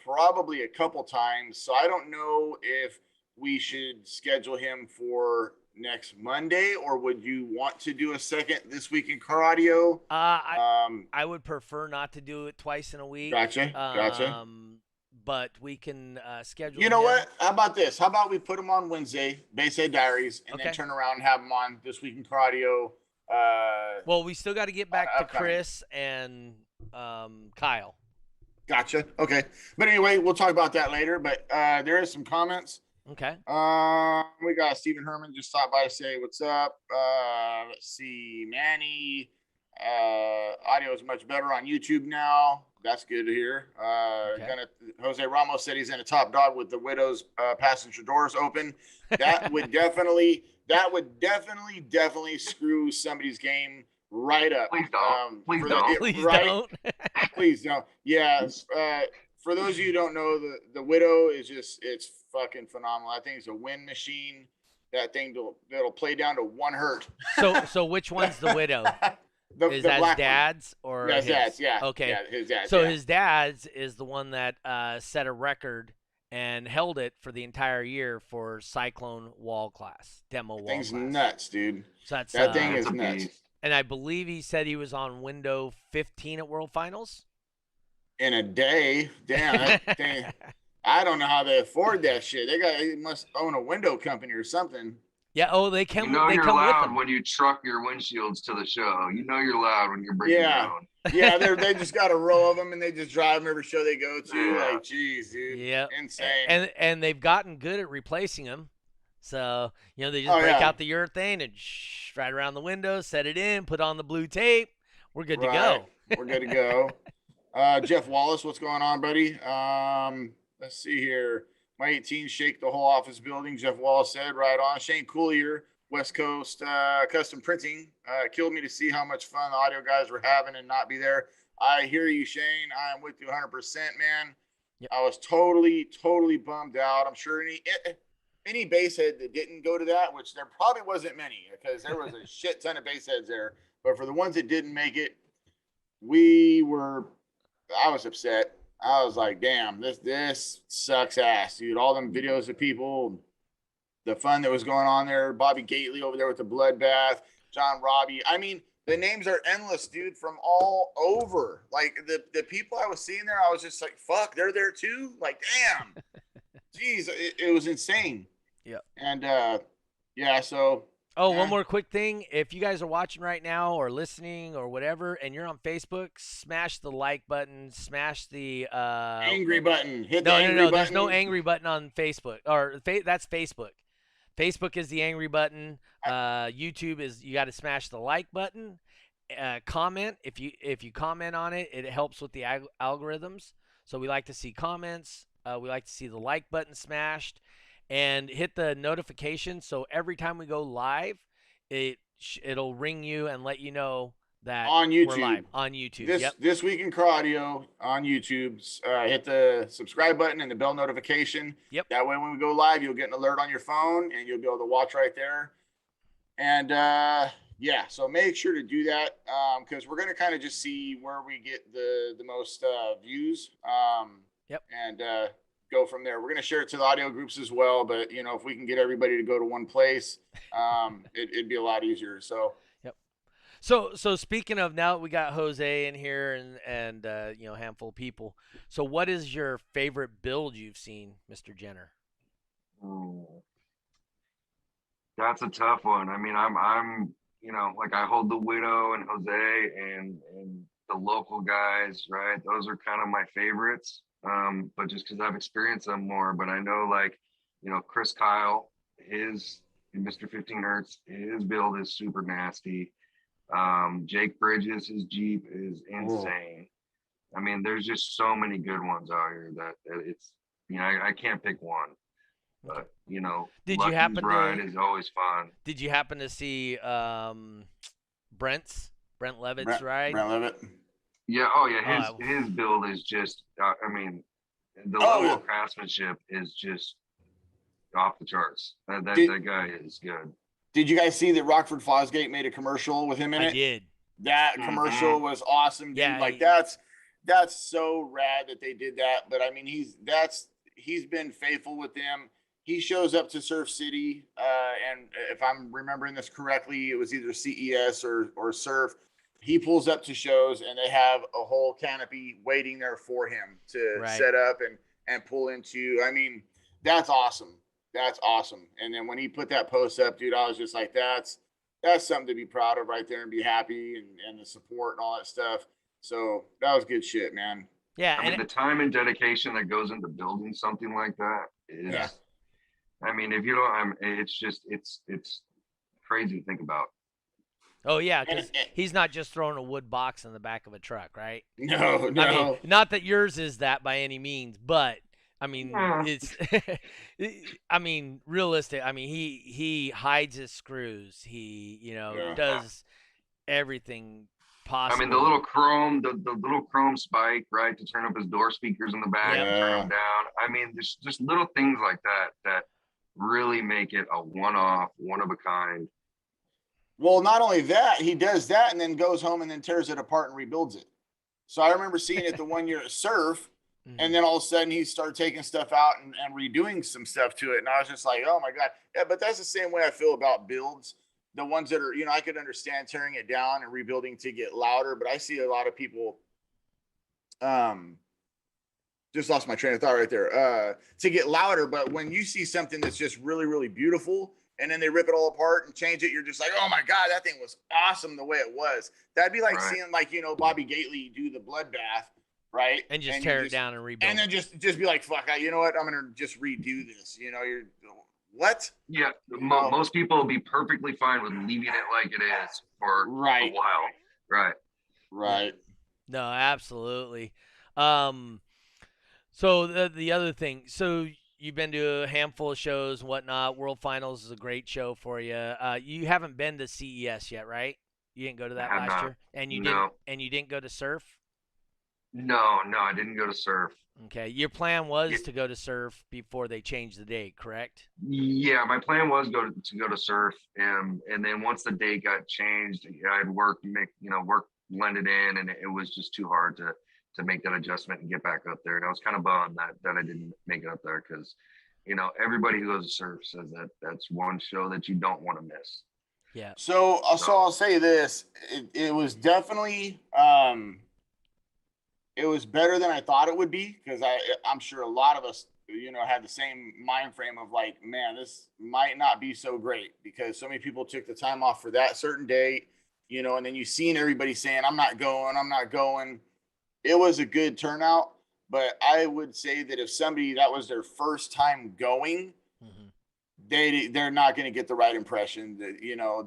probably a couple times. So I don't know if we should schedule him for next Monday, or would you want to do a second This Week in Car Audio? I would prefer not to do it twice in a week. Gotcha. But we can schedule. You know what? How about this? How about we put him on Wednesday, Basehead Diaries, and then turn around and have him on This Week in Car Audio. Well, we still got to get back to Chris and Kyle. Gotcha. Okay. But anyway, we'll talk about that later. But there is some comments. Okay. We got Stephen Herman just stopped by to say what's up. Let's see, Manny. Audio is much better on YouTube now. That's good to hear. Jose Ramos said he's in a top dog with the Widow's passenger doors open. That would definitely screw somebody's game right up. Please don't. Please don't. Yeah. For those of you who don't know, the Widow is it's fucking phenomenal. I think it's a wind machine. That thing that'll play down to 1 hertz. So which one's the Widow? Is that his dad's or his dad's? Yeah. Okay. Yeah, his dad's. So his dad's is the one that set a record and held it for the entire year for Cyclone Wall Class demo wall thing's class. Nuts, dude. So that thing is nuts. And I believe he said he was on window 15 at World Finals. In a day, damn. That thing, I don't know how they afford that shit. They must own a window company or something. Yeah. Oh, they come. You're come loud with them when you truck your windshields to the show. You know you're loud when you're bringing your own. Yeah, they just got a row of them and they just drive them every show they go to. Yeah. Like, geez, dude. Yeah. Insane. And they've gotten good at replacing them. So they just break out the urethane and right around the window, set it in, put on the blue tape. We're good to go. We're good to go. Jeff Wallace, what's going on, buddy? Let's see here. My 18 shake the whole office building. Jeff Wallace said, right on. Shane Coolier, West Coast Custom Printing. Killed me to see how much fun the audio guys were having and not be there. I hear you, Shane. I am with you 100%, man. Yep. I was totally bummed out. I'm sure any basehead that didn't go to that, which there probably wasn't many because there was a shit ton of baseheads there. But for the ones that didn't make it, I was upset. I was like, damn, this sucks ass, dude. All them videos of people, the fun that was going on there. Bobby Gately over there with the bloodbath, John Robbie. I mean, the names are endless, dude, from all over. Like the people I was seeing there, I was just like, fuck, they're there too? Like, damn. Jeez, it was insane. Yeah. And so Oh, one more quick thing. If you guys are watching right now or listening or whatever, and you're on Facebook, smash the like button, smash the angry button. Hit the no, angry no, no. button. There's no angry button on Facebook, or that's Facebook. Facebook is the angry button. YouTube is you got to smash the like button. Comment if you comment on it, it helps with the algorithms. So we like to see comments. We like to see the like button smashed, and hit the notification. So every time we go live, it'll ring you and let you know that on YouTube. We're live on YouTube. This week in car audio on YouTube. Hit the subscribe button and the bell notification. Yep. That way, when we go live, you'll get an alert on your phone and you'll be able to watch right there. And yeah, so make sure to do that because we're gonna kind of just see where we get the most views. Yep. And go from there. We're gonna share it to the audio groups as well. But you know, if we can get everybody to go to one place, it'd be a lot easier. So. So speaking of, now that we got Jose in here and you know, handful of people. So what is your favorite build you've seen, Mr. Jenner? That's a tough one. I mean, I'm you know, like I hold the Widow and Jose and the local guys, right? Those are kind of my favorites. But just because I've experienced them more. But I know, like, you know, Chris Kyle, his Mr. 15 Hertz, his build is super nasty. Jake Bridges, his Jeep is insane. I mean, there's just so many good ones out here that it's, you know, I can't pick one. But you know, did you happen ride is always fun. Did you happen to see Brent Levitz ride? Brent Levitz. Yeah. Oh yeah. His build is just. I mean, the level of craftsmanship is just off the charts. That guy is good. Did you guys see that Rockford Fosgate made a commercial with him in it? I did. That commercial was awesome. Dude. Yeah. Like that's so rad that they did that. But I mean, he's been faithful with them. He shows up to Surf City, and if I'm remembering this correctly, it was either CES or Surf. He pulls up to shows, and they have a whole canopy waiting there for him to set up and pull into. I mean, that's awesome. That's awesome. And then when he put that post up, dude, I was just like, that's something to be proud of right there and be happy and the support and all that stuff. So that was good shit, man. Yeah. I mean, the time and dedication that goes into building something like that is. Yeah. I mean, if you don't, it's just, it's crazy to think about. Oh, yeah, because he's not just throwing a wood box in the back of a truck, right? No. I mean, not that yours is that by any means, but, I mean, it's, I mean, realistic. I mean, he hides his screws. He, you know, does everything possible. I mean, the little chrome spike, right, to turn up his door speakers in the back and turn them down. I mean, there's just little things like that really make it a one-off, one of a kind. Well, not only that, he does that and then goes home and then tears it apart and rebuilds it. So I remember seeing it the one year at Surf, and then all of a sudden he started taking stuff out and redoing some stuff to it. And I was just like, oh my God. Yeah, but that's the same way I feel about builds. The ones that are, you know, I could understand tearing it down and rebuilding to get louder, but I see a lot of people, just lost my train of thought right there, to get louder. But when you see something that's just really, really beautiful, and then they rip it all apart and change it, you're just like, oh my God, that thing was awesome the way it was. That'd be like seeing, like, you know, Bobby Gately do the bloodbath, right? And just tear it down and rebuild. And then just be like, fuck, you know what? I'm going to just redo this. You know, you're, what? Yeah, most people will be perfectly fine with leaving it like it is for a while. Right. No, absolutely. So the other thing, so you've been to a handful of shows and whatnot. World Finals is a great show for you. You haven't been to CES yet, right? You didn't go to that last year, and you didn't go to Surf. No, I didn't go to Surf. Okay, your plan was to go to Surf before they changed the date, correct? Yeah, my plan was to go to Surf, and then once the date got changed, I had work blended in, and it was just too hard to make that adjustment and get back up there. And I was kind of bummed that I didn't make it up there because, you know, everybody who goes to Surf says that that's one show that you don't want to miss. Yeah. So I'll say this: it was definitely it was better than I thought it would be because I'm sure a lot of us had the same mind frame of like, man, this might not be so great because so many people took the time off for that certain date, and then you seen everybody saying, I'm not going. It was a good turnout, but I would say that if somebody that was their first time going, they're not going to get the right impression. That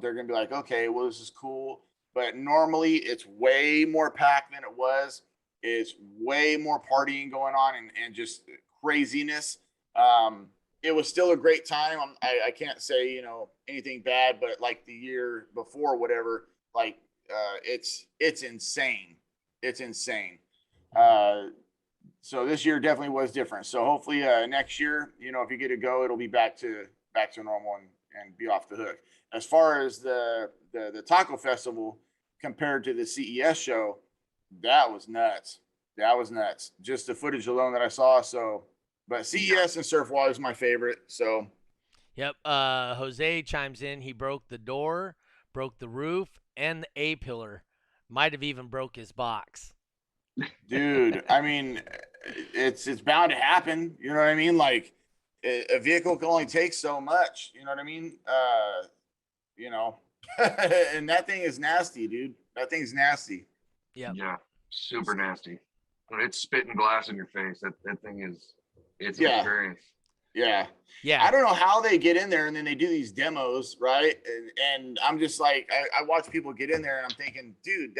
they're going to be like, okay, well, this is cool, but normally it's way more packed than it was. It's way more partying going on and just craziness. It was still a great time. I can't say anything bad, but like the year before, whatever, like it's insane. It's insane. So this year definitely was different. So hopefully next year, if you get to go, it'll be back to normal and be off the hook. As far as the taco festival compared to the CES show, that was nuts. Just the footage alone that I saw. So, but CES and Surf Wall is my favorite. So, yep. Jose chimes in. He broke the door, broke the roof, and the A-pillar. Might have even broke his box. Dude, I mean, it's bound to happen. You know what I mean? Like a vehicle can only take so much. You know what I mean? And that thing is nasty, dude. That thing's nasty. Yep. Yeah, super nasty. When it's spitting glass in your face, that thing it's an experience. Yeah. Yeah. I don't know how they get in there and then they do these demos, right? And I'm just like, I watch people get in there and I'm thinking, dude,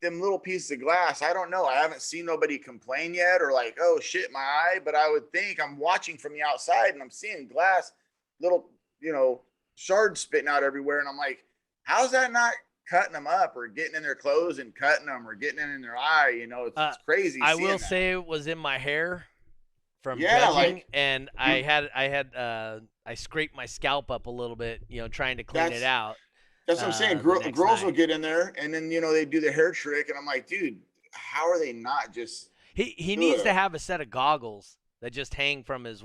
them little pieces of glass, I don't know. I haven't seen nobody complain yet or like, oh shit, my eye. But I would think I'm watching from the outside and I'm seeing glass, little, shards spitting out everywhere. And I'm like, how's that not cutting them up or getting in their clothes and cutting them or getting it in their eye? It's crazy. I will say it was in my hair from Yeah, judging, like- and I scraped my scalp up a little bit, trying to clean it out. That's what I'm saying. the next Girls will night. get in there and then, they do the hair trick. And I'm like, dude, how are they not just. He needs to have a set of goggles that just hang from his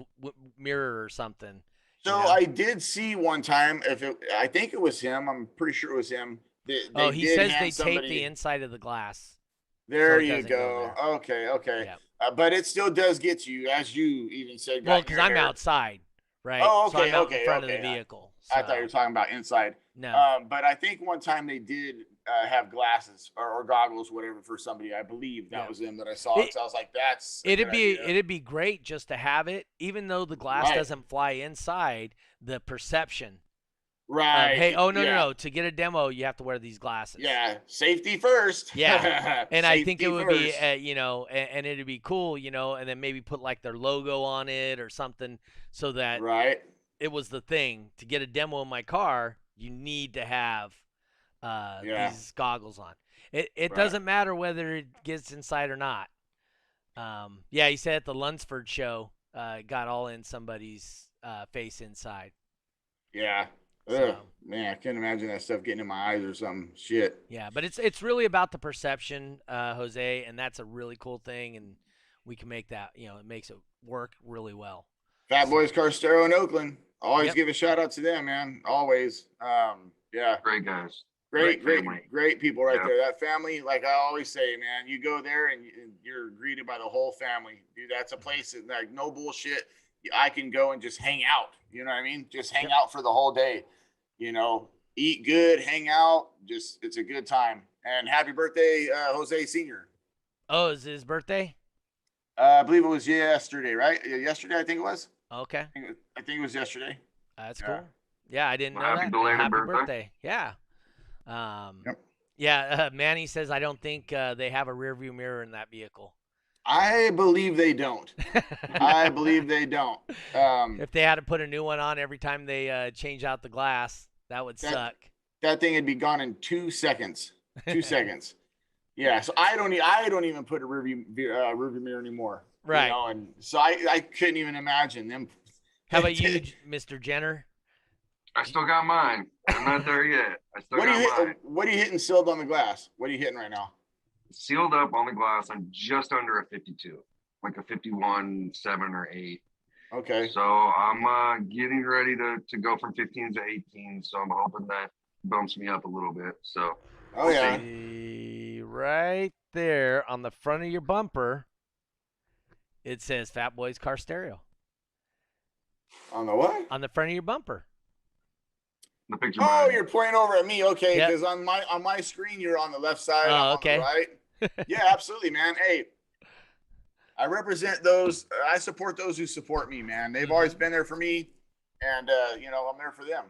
mirror or something. So I did see one time, I think it was him. I'm pretty sure it was him. He says they tape the inside of the glass. There so it you doesn't go. there. Okay. Yep. But it still does get you, as you even said. Well, because I'm outside, right? Oh, So I'm okay, out okay, in front okay. of the vehicle. I so- thought you were talking about inside. No. But I think one time they did have glasses or goggles, whatever, for somebody. I believe that was them that I saw. So I was like, that's. It'd be great just to have it, even though the glass doesn't fly inside. The perception. Right. Hey, no. To get a demo, you have to wear these glasses. Yeah, safety first. Yeah, and I think it would be, first. and it'd be cool, and then maybe put like their logo on it or something, so that it was the thing. To get a demo in my car, you need to have these goggles on. It doesn't matter whether it gets inside or not. He said at the Lunsford show, got all in somebody's face inside. Yeah. So, man, I can't imagine that stuff getting in my eyes or something. Shit. Yeah, but it's really about the perception, Jose, and that's a really cool thing, and we can make that, it makes it work really well. Fat Boys Car Stereo in Oakland. Always Yep. give a shout out to them, man. Always. Yeah. Great guys. Great people right Yeah. there. That family, like I always say, man, you go there and you're greeted by the whole family. Dude, that's a place that, like, no bullshit. I can go and just hang out. You know what I mean? Just hang out for the whole day. Eat good, hang out. Just, it's a good time. And happy birthday, Jose Sr. Oh, is his birthday? I believe it was yesterday, right? Yesterday, I think it was. Okay. I think it was yesterday. That's Yeah. cool. Yeah, I didn't know Happy that. belated Happy birthday. Yeah. Yep. Yeah, Manny says, I don't think they have a rear view mirror in that vehicle. I believe they don't. I believe they don't. If they had to put a new one on every time they change out the glass, that would suck. That thing would be gone in 2 seconds. 2 seconds. Yeah. So I don't even put a rearview mirror anymore. Right. And so I couldn't even imagine them. How about you, Mr. Jenner? I still got mine. I'm not there yet. I still got mine. What are you hitting sealed on the glass? What are you hitting right now? Sealed up on the glass. I'm just under a 52, like a 51.7 or 8. Okay. So I'm getting ready to go from 15s to 18. So I'm hoping that bumps me up a little bit. So. Oh yeah. See, right there on the front of your bumper It says Fat Boys Car Stereo On the what? on the front of your bumper. The picture. Oh, you're pointing over at me. Okay, Yep. because on my screen you're on the left side. Oh, I'm okay. on the right. Yeah, absolutely, man. Hey, I represent those. I support those who support me, man. They've always been there for me, and you know, I'm there for them.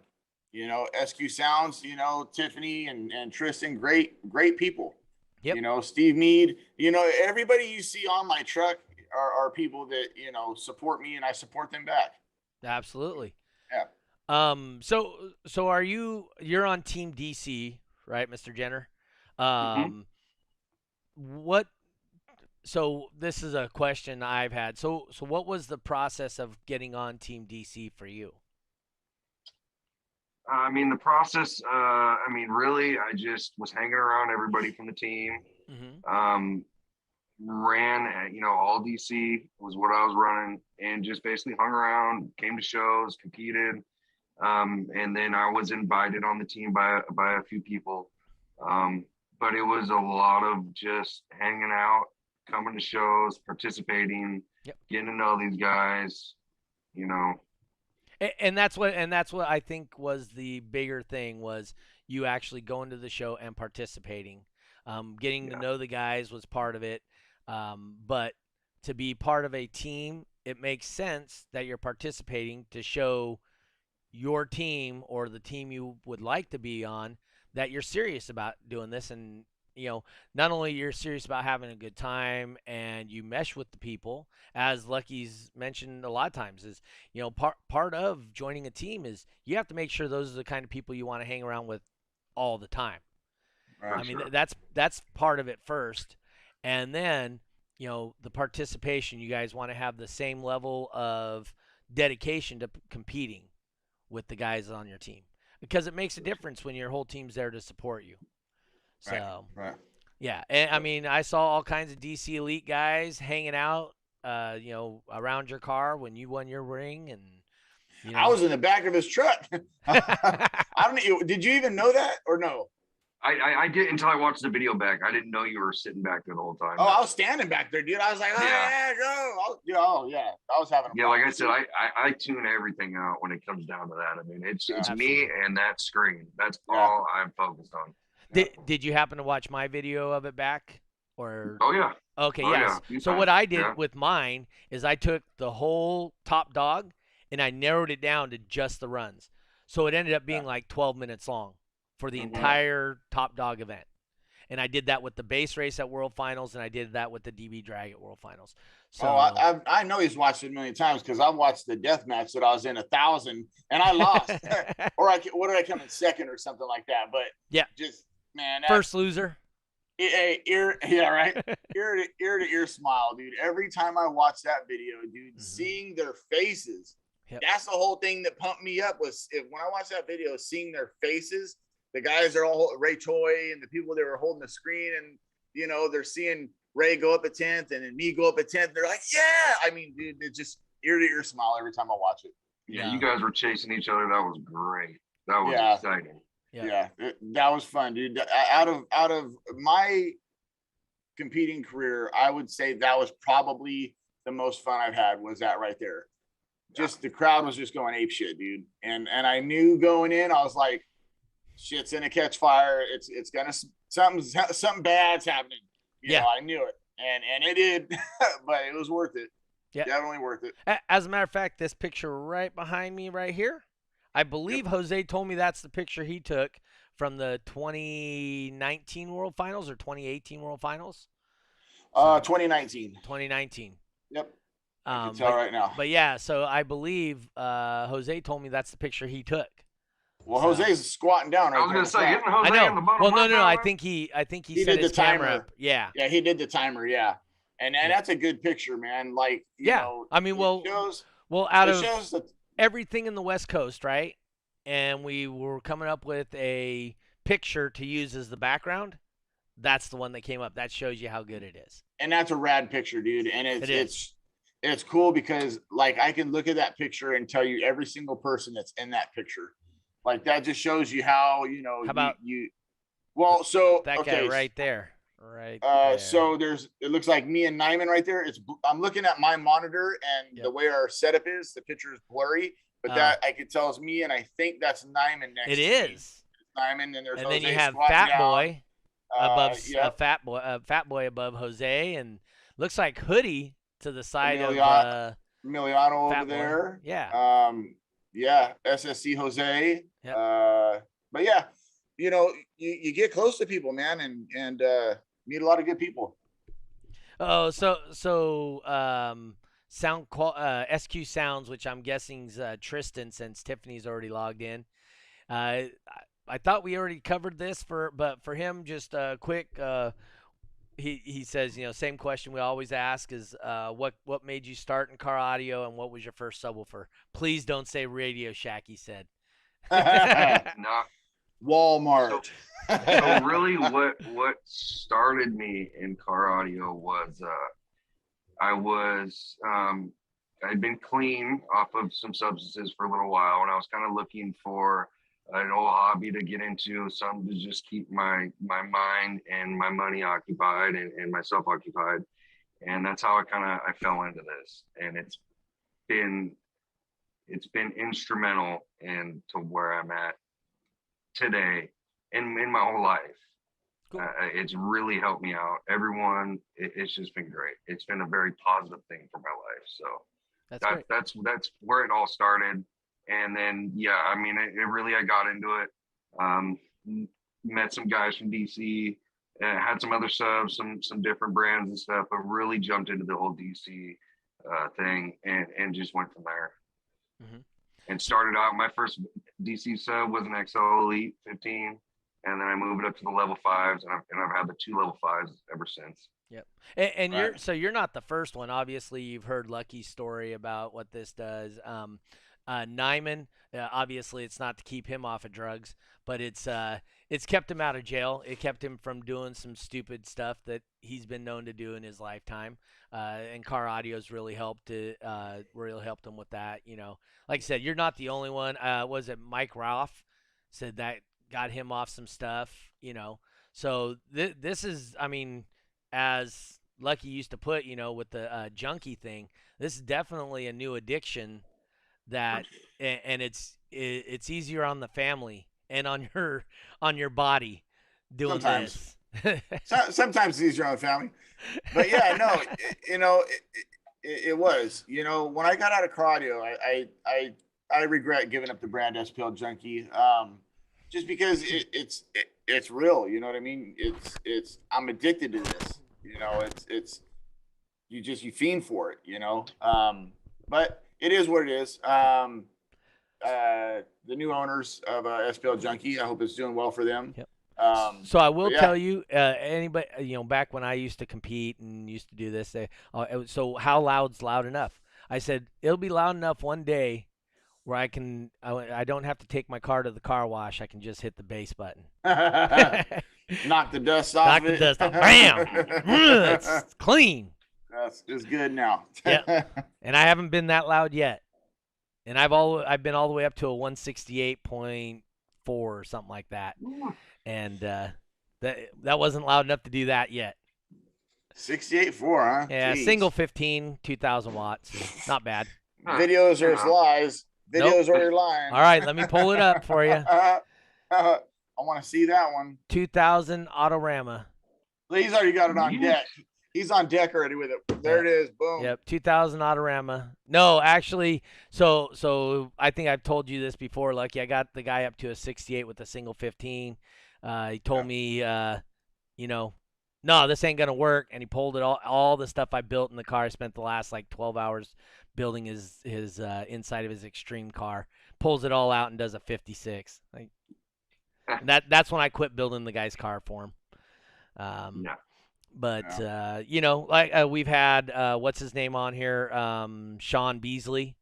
You know, SQ Sounds, you know, Tiffany and Tristan, great people. Yep. You know, Steve Mead, you know, everybody you see on my truck are people that, you know, support me and I support them back. Absolutely. Yeah. So you're on Team DC, right, Mr. Jenner? What So this is a question I've had. So what was the process of getting on Team DC for you? I mean, the process, I mean, really, I just was hanging around everybody from the team. Ran, you know, all DC was what I was running, and just basically hung around, came to shows, competed. And then I was invited on the team by a few people. But it was a lot of just hanging out, coming to shows, participating, getting to know these guys, you know. And that's what I think was the bigger thing, was you actually going to the show and participating. Getting to know the guys was part of it. But to be part of a team, it makes sense that you're participating to show your team or the team you would like to be on that you're serious about doing this. And, you know, not only you're serious about having a good time and you mesh with the people, as Lucky's mentioned a lot of times, is, you know, part of joining a team is you have to make sure those are the kind of people you want to hang around with all the time. Right, I mean, that's part of it first. And then, you know, the participation, you guys want to have the same level of dedication to competing with the guys on your team, because it makes a difference when your whole team's there to support you. So, yeah. And I mean, I saw all kinds of DC Elite guys hanging out, you know, around your car when you won your ring. And, you know. I was in the back of his truck. I don't know. Did you even know that or no? I did until I watched the video back. I didn't know you were sitting back there the whole time. Oh, I was standing back there, dude. I was like, oh, yeah, go. Oh, yeah. I was having a yeah, like I said, I tune everything out when it comes down to that. I mean, it's me and that screen. That's all I'm focused on. Did you happen to watch my video of it back? Or Oh, yeah. Okay, Oh, yes. yeah. So what I did with mine is I took the whole top dog and I narrowed it down to just the runs. So it ended up being like 12 minutes long for the entire top dog event. And I did that with the base race at World Finals, and I did that with the DB Drag at World Finals. So I know he's watched it a million times, because I've watched the death match that I was in 1,000 and I lost. Or what did I come in second or something like that? But yeah, just, man, first loser. Ear to ear smile, dude. Every time I watch that video, dude, seeing their faces, that's the whole thing that pumped me up. Was when I watched that video, seeing their faces. The guys are all Ray Toy and the people that were holding the screen, and, you know, they're seeing Ray go up at 10th and then me go up at 10th. They're like, yeah. I mean, dude, it's just ear to ear smile every time I watch it. Yeah, you guys were chasing each other. That was great. That was exciting. Yeah, that was fun, dude. Out of my competing career, I would say that was probably the most fun I've had, was that right there. Just the crowd was just going ape shit, dude. And I knew going in, I was like, shit's gonna catch fire. It's gonna something bad's happening. You know, I knew it, and it did, but it was worth it. Yeah, definitely worth it. As a matter of fact, this picture right behind me, right here, I believe Jose told me that's the picture he took from the 2019 World Finals or 2018 World Finals. 2019. 2019. Yep. I can tell right now. But yeah, so I believe Jose told me that's the picture he took. Well, Jose's squatting down right there. I was gonna say, isn't Jose on the bottom? Well, no. I think he set his camera up. Yeah, he did the timer. Yeah, and that's a good picture, man. Like, you know, I mean, out of everything in the West Coast, right? And we were coming up with a picture to use as the background. That's the one that came up. That shows you how good it is. And that's a rad picture, dude. And it's cool because, like, I can look at that picture and tell you every single person that's in that picture. Like, that just shows you how, you know, how about you well, so that guy right there. right there. So it looks like me and Nyman right there. I'm looking at my monitor, and the way our setup is, the picture is blurry, but that I could tell is me, and I think that's Nyman next. It to is. Me. Nyman, and there's and Jose then you have squatting Fat down. Boy above Yep. Fat Boy above Jose, and looks like Hoodie to the side of Emiliano Fat over Boy. there. Yeah. Yeah, SSC Jose. Yep. But yeah, you know, you get close to people, man, and meet a lot of good people. Oh, SQ Sounds, which I'm guessing's Tristan, since Tiffany's already logged in. I thought we already covered this, but for him, just quick. He says, you know, same question we always ask is, what made you start in car audio, and what was your first subwoofer? Please don't say Radio Shack, he said. No. Walmart. So really what started me in car audio was I'd been clean off of some substances for a little while, and I was kind of looking for an old hobby to get into, something to just keep my mind and my money occupied and myself occupied. And that's how I fell into this. And it's been instrumental to where I'm at today in my whole life. Cool. It's really helped me out. Everyone, it's just been great. It's been a very positive thing for my life. So that's where it all started. And then, yeah, I mean, I got into it. Met some guys from DC, had some other subs, some different brands and stuff, but really jumped into the whole DC thing and just went from there. Mm-hmm. And started out, my first DC sub was an XL Elite 15, and then I moved up to the level 5s, and I've had the 2 level 5s ever since. Yep. And you're not the first one. Obviously, you've heard Lucky's story about what this does. Nyman, obviously, it's not to keep him off of drugs, but it's kept him out of jail. It kept him from doing some stupid stuff that he's been known to do in his lifetime. And car audio's really helped him with that. You know, like I said, you're not the only one. Was it Mike Roth said that got him off some stuff? You know, so this is, I mean, as Lucky used to put, you know, with the junkie thing, this is definitely a new addiction. That and it's easier on the family and on your body doing Sometimes. this. Sometimes it's easier on the family, but yeah, no, it was, you know, when I got out of car audio, I regret giving up the brand SPL Junkie, just because it's real, you know what I mean? It's I'm addicted to this, you know. It's you fiend for it, you know. But it is what it is. The new owners of SPL Junkie, I hope it's doing well for them. Yep. So I will tell you, anybody, you know, back when I used to compete and used to do this, so how loud's loud enough? I said, it'll be loud enough one day where I don't have to take my car to the car wash. I can just hit the bass button. Knock the dust off. Knock the dust off. Bam! It's clean. It's good now. Yeah, and I haven't been that loud yet, and I've been all the way up to a 168.4 or something like that, and that wasn't loud enough to do that yet. 68.4, huh? Yeah, Jeez. single 15, 2,000 watts, not bad. Videos are lies. Videos are lying. All right, let me pull it up for you. I want to see that one. 2,000 Autorama. He's already got it on deck. He's on deck already with it. There it is. Boom. Yep, 2,000 Autorama. No, actually, so I think I've told you this before, Lucky. I got the guy up to a 68 with a single 15. He told me, you know, no, this ain't going to work. And he pulled it all the stuff I built in the car. I spent the last like 12 hours building his inside of his extreme car. Pulls it all out and does a 56. Like, that's when I quit building the guy's car for him. Yeah. But, you know, like we've had, what's his name on here? Sean Beasley.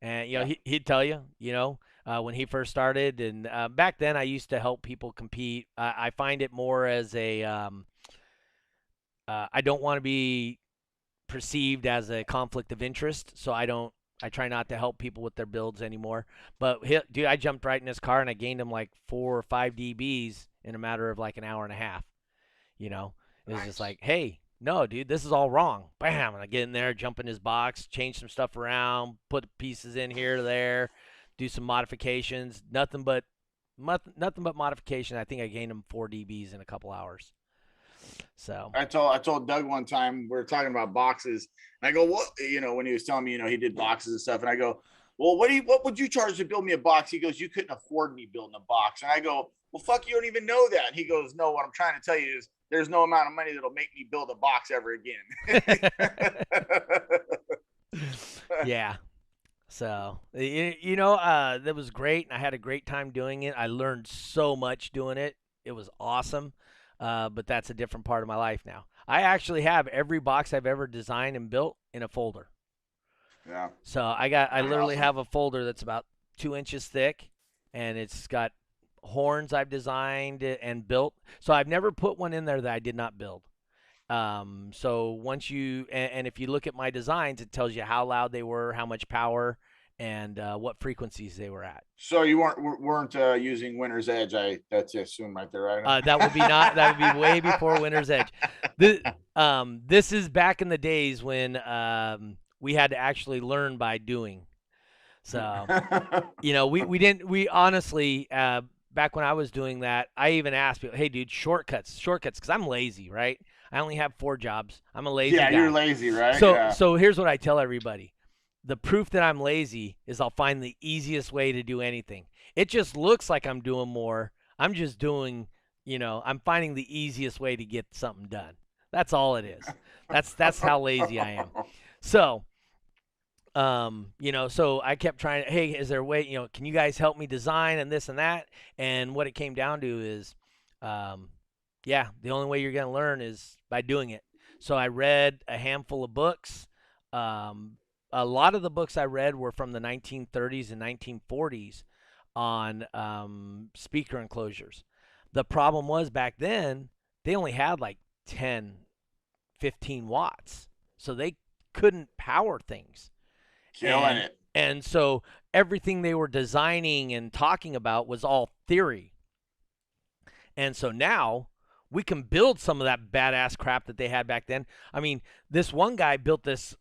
And, you know, he'd tell you, you know, when he first started. And back then I used to help people compete. I find it more as a, I don't want to be perceived as a conflict of interest. So I try not to help people with their builds anymore. But, dude, I jumped right in his car and I gained him like 4 or 5 dBs in a matter of like an hour and a half, you know. It was just Nice. like, hey, no, dude, this is all wrong. Bam, and I get in there, jump in his box, change some stuff around, put pieces in here, there, do some modifications. Nothing but modification. I think I gained him 4 dBs in a couple hours. So I told Doug one time, we were talking about boxes, and I go, what, when he was telling me, he did boxes and stuff, and I go, well, what would you charge to build me a box? He goes, you couldn't afford me building a box. And I go, well, fuck, you don't even know that. And he goes, no, what I'm trying to tell you is there's no amount of money that'll make me build a box ever again. yeah. So that was great, and I had a great time doing it. I learned so much doing it. It was awesome. But that's a different part of my life now. I actually have every box I've ever designed and built in a folder. Yeah. So I literally have a folder that's about 2 inches thick, and it's got horns I've designed and built. So I've never put one in there that I did not build. So once and if you look at my designs, it tells you how loud they were, how much power, and what frequencies they were at. So you weren't using Winter's Edge? That's assumed right there, right? That would be way before Winter's Edge. This is back in the days when we had to actually learn by doing. So we honestly back when I was doing that, I even asked people, hey dude, shortcuts, because I'm lazy, right? I only have 4 jobs. I'm a lazy guy. Yeah, you're lazy, right? So here's what I tell everybody. The proof that I'm lazy is I'll find the easiest way to do anything. It just looks like I'm doing more. I'm just doing, I'm finding the easiest way to get something done. That's all it is. That's how lazy I am. So, so I kept trying, hey, is there a way, can you guys help me design and this and that? And what it came down to is, the only way you're going to learn is by doing it. So I read a handful of books. A lot of the books I read were from the 1930s and 1940s on speaker enclosures. The problem was back then, they only had like 10, 15 watts. So they couldn't power things. Killing it. And so everything they were designing and talking about was all theory. And so now we can build some of that badass crap that they had back then. I mean, this one guy built this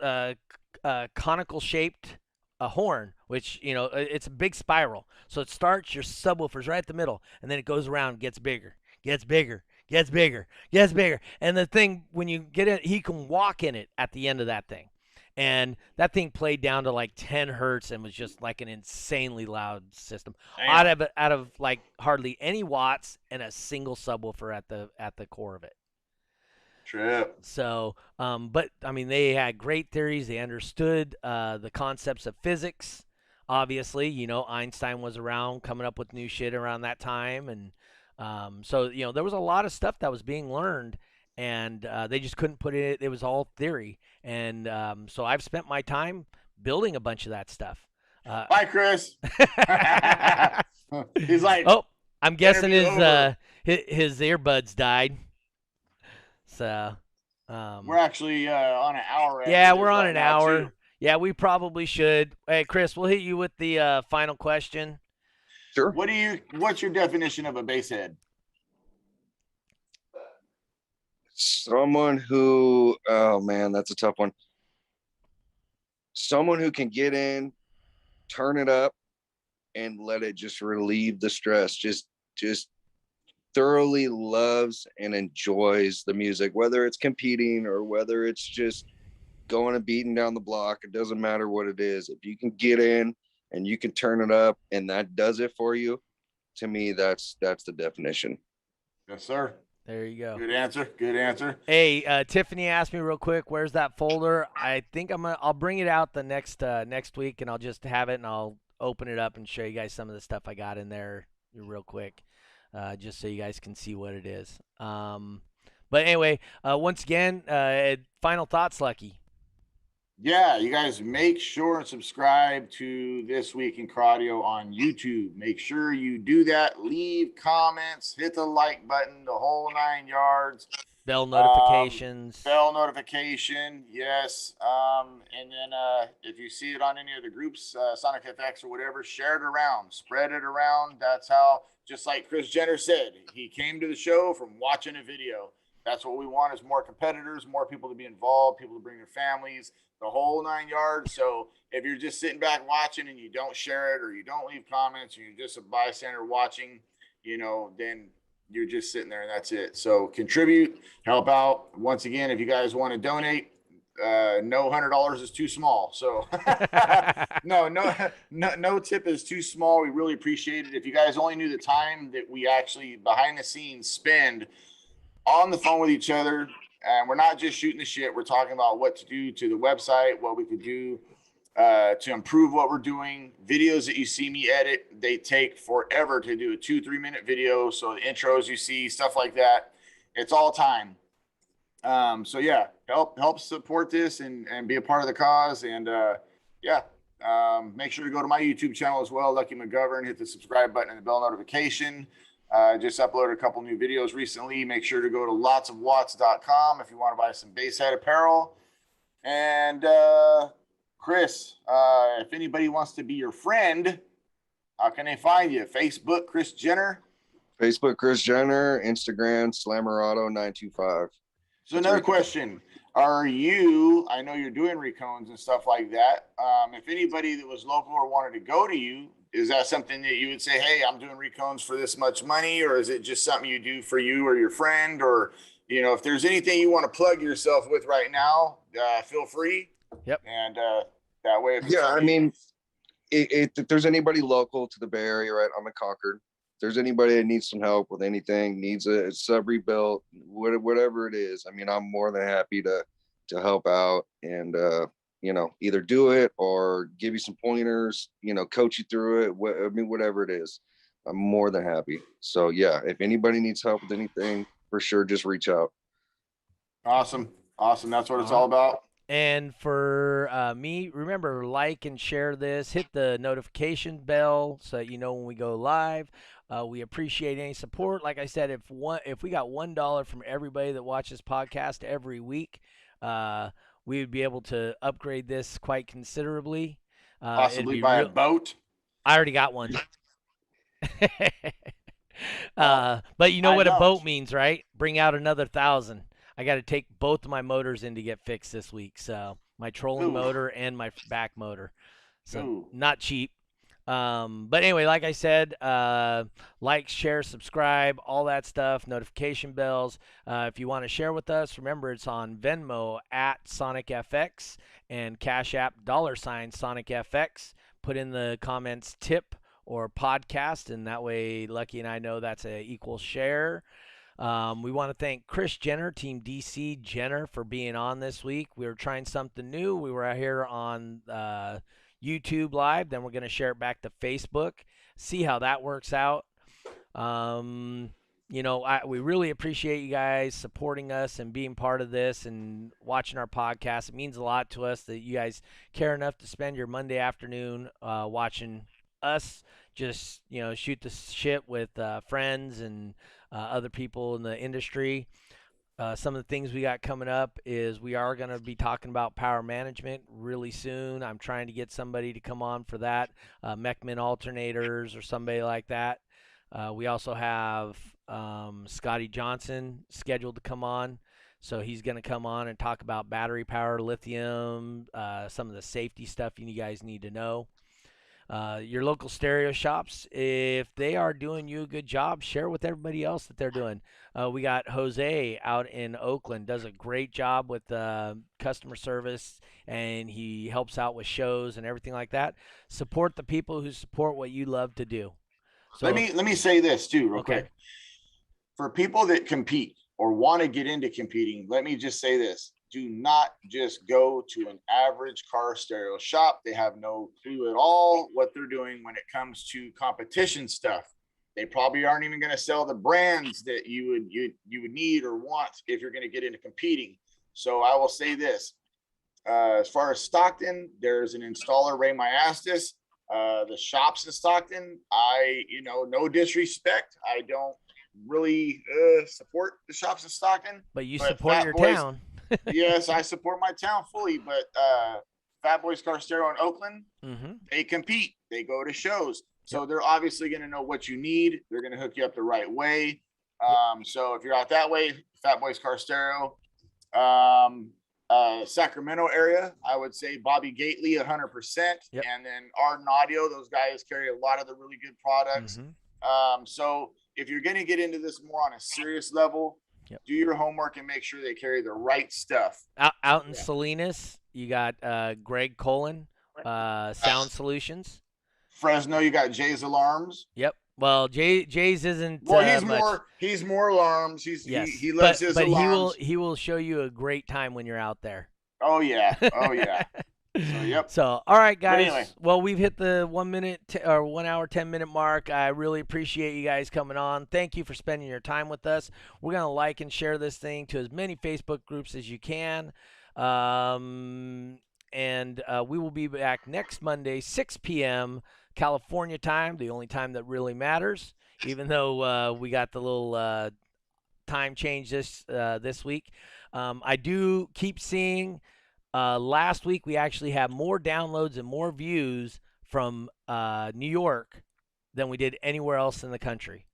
conical shaped horn, which it's a big spiral. So it starts, your subwoofer's right at the middle, and then it goes around, gets bigger, gets bigger, gets bigger, gets bigger. And the thing, when you get it, he can walk in it at the end of that thing. And that thing played down to like 10 hertz and was just like an insanely loud system. Out of like hardly any watts and a single subwoofer at the core of it. Trip. So, but I mean, they had great theories. They understood the concepts of physics. Obviously, Einstein was around, coming up with new shit around that time, and so there was a lot of stuff that was being learned, and they just couldn't put it. It was all theory, and so I've spent my time building a bunch of that stuff. Bye, Chris. He's like, oh, I'm guessing his earbuds died. So we're actually on an hour. Yeah, we're on an hour. Too. Yeah, we probably should. Hey, Chris, we'll hit you with the final question. Sure. What's your definition of a bass head? Someone who, oh man, that's a tough one. Someone who can get in, turn it up, and let it just relieve the stress. Just thoroughly loves and enjoys the music, whether it's competing or whether it's just going and beating down the block. It doesn't matter what it is. If you can get in and you can turn it up and that does it for you, to me, that's the definition. Yes, sir. There you go. Good answer. Hey, Tiffany asked me real quick, where's that folder? I think I'll bring it out the next week, and I'll just have it, and I'll open it up and show you guys some of the stuff I got in there real quick, just so you guys can see what it is. But anyway, once again, final thoughts, Lucky. Yeah, you guys make sure and subscribe to This Week in Cardio on YouTube. Make sure you do that. Leave comments, hit the like button, the whole 9 yards. Bell notifications. Bell notification, yes. And then if you see it on any of the groups, Sonic FX or whatever, share it around, spread it around. That's how, just like Chris Jenner said, he came to the show from watching a video. That's what we want, is more competitors, more people to be involved, people to bring their families, the whole 9 yards. So if you're just sitting back watching and you don't share it, or you don't leave comments, or you're just a bystander watching, then you're just sitting there and that's it. So contribute, help out. Once again, if you guys want to donate, no $100 is too small. So no tip is too small. We really appreciate it. If you guys only knew the time that we actually behind the scenes spend on the phone with each other, and we're not just shooting the shit. We're talking about what to do to the website, what we could do to improve what we're doing. Videos that you see me edit, they take forever to do a 2-3 minute video. So the intros you see, stuff like that, it's all time. So yeah, help support this and be a part of the cause. And make sure to go to my YouTube channel as well, Lucky McGovern, hit the subscribe button and the bell notification. Just uploaded a couple new videos recently. Make sure to go to lotsofwatts.com if you want to buy some base head apparel. And Chris, if anybody wants to be your friend, how can they find you? Facebook, Chris Jenner. Facebook, Chris Jenner. Instagram, Slammerauto925. So another question. I know you're doing recones and stuff like that. If anybody that was local or wanted to go to you, is that something that you would say, hey, I'm doing recones for this much money? Or is it just something you do for you or your friend? Or, if there's anything you want to plug yourself with right now, feel free. Yep. And that way. If there's anybody local to the Bay Area, right, I'm in Concord. If there's anybody that needs some help with anything, needs a sub rebuilt, whatever it is, I'm more than happy to help out and, either do it or give you some pointers, coach you through it. Whatever it is, I'm more than happy. So yeah, if anybody needs help with anything, for sure, just reach out. Awesome. That's what it's all about. And for me, remember, like and share this. Hit the notification bell so that you know when we go live. We appreciate any support. Like I said, if we got $1 from everybody that watches podcast every week, we would be able to upgrade this quite considerably. Possibly buy a boat. I already got one. But you know what a boat means, right? Bring out another 1,000. I got to take both of my motors in to get fixed this week. So my trolling motor and my back motor. So not cheap. But anyway, like I said, like, share, subscribe, all that stuff, notification bells. If you want to share with us, remember it's on Venmo at SonicFX and Cash App $SonicFX. Put in the comments tip or podcast, and that way Lucky and I know that's an equal share. We want to thank Chris Jenner, Team DC Jenner, for being on this week. We were trying something new. We were out here on YouTube Live. Then we're going to share it back to Facebook, see how that works out. We really appreciate you guys supporting us and being part of this and watching our podcast. It means a lot to us that you guys care enough to spend your Monday afternoon watching us just, shoot the shit with friends and other people in the industry. Some of the things we got coming up is we are going to be talking about power management really soon. I'm trying to get somebody to come on for that, Mechman alternators or somebody like that. We also have Scotty Johnson scheduled to come on. So he's going to come on and talk about battery power, lithium, some of the safety stuff you guys need to know. Your local stereo shops, if they are doing you a good job, share with everybody else that they're doing. We got Jose out in Oakland, does a great job with customer service, and he helps out with shows and everything like that. Support the people who support what you love to do. So let me say this too real quick. For people that compete or want to get into competing, let me just say this. Do not just go to an average car stereo shop. They have no clue at all what they're doing when it comes to competition stuff. They probably aren't even going to sell the brands that you would need or want if you're going to get into competing. So I will say this. As far as Stockton, there's an installer, Ray Myastis. The shops in Stockton, no disrespect. I don't really support the shops in Stockton. But you support your town. Yes, I support my town fully, but Fat Boys Car Stereo in Oakland, they compete. They go to shows. So they're obviously going to know what you need. They're going to hook you up the right way. So if you're out that way, Fat Boys Car Stereo, Sacramento area, I would say Bobby Gately 100%. Yep. And then Arden Audio, those guys carry a lot of the really good products. So if you're going to get into this more on a serious level, do your homework and make sure they carry the right stuff. Out in Salinas, you got Greg Colin, Sound Solutions. Fresno, you got Jay's Alarms. Yep. Well, Jay's isn't. Well, he's more alarms. He loves his alarms. He will show you a great time when you're out there. Oh yeah. So, yep. So, all right, guys. Anyway. Well, we've hit the 1 minute or 1 hour, 10-minute mark. I really appreciate you guys coming on. Thank you for spending your time with us. We're going to like and share this thing to as many Facebook groups as you can. And we will be back next Monday, 6 p.m. California time, the only time that really matters, even though we got the little time change this week. I do keep seeing last week we actually have more downloads and more views from New York than we did anywhere else in the country.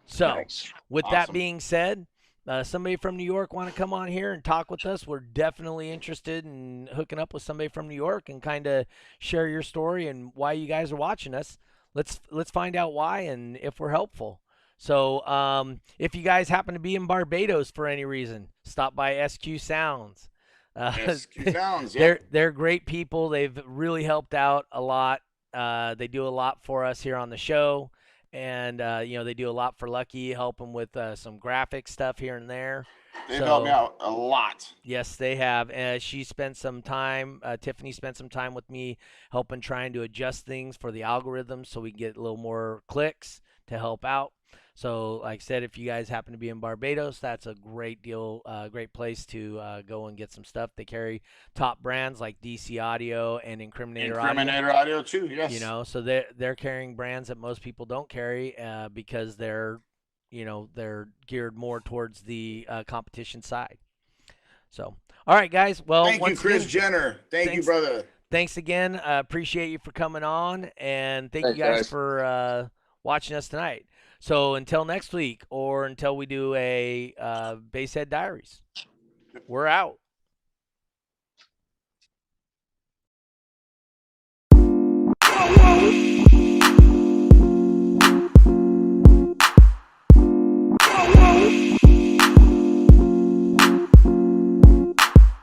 So with that being said, somebody from New York want to come on here and talk with us, we're definitely interested in hooking up with somebody from New York and kind of share your story and why you guys are watching us. Let's find out why and if we're helpful. So if you guys happen to be in Barbados for any reason, stop by SQ Sounds. SQ Sounds, yeah. They're great people. They've really helped out a lot. They do a lot for us here on the show. And, they do a lot for Lucky, helping with some graphic stuff here and there. They've helped me out a lot. Yes, they have. She spent some time, Tiffany spent some time with me helping trying to adjust things for the algorithm so we can get a little more clicks to help out. So, like I said, if you guys happen to be in Barbados, that's a great deal, great place to go and get some stuff. They carry top brands like DC Audio and Incriminator Audio. Incriminator Audio too, yes. So they're carrying brands that most people don't carry because they're geared more towards the competition side. So, all right, guys. Well, thank you, Chris Jenner. Thanks, you, brother. Thanks again. Appreciate you for coming on, and thank you guys for watching us tonight. So until next week, or until we do a Basehead Diaries, we're out.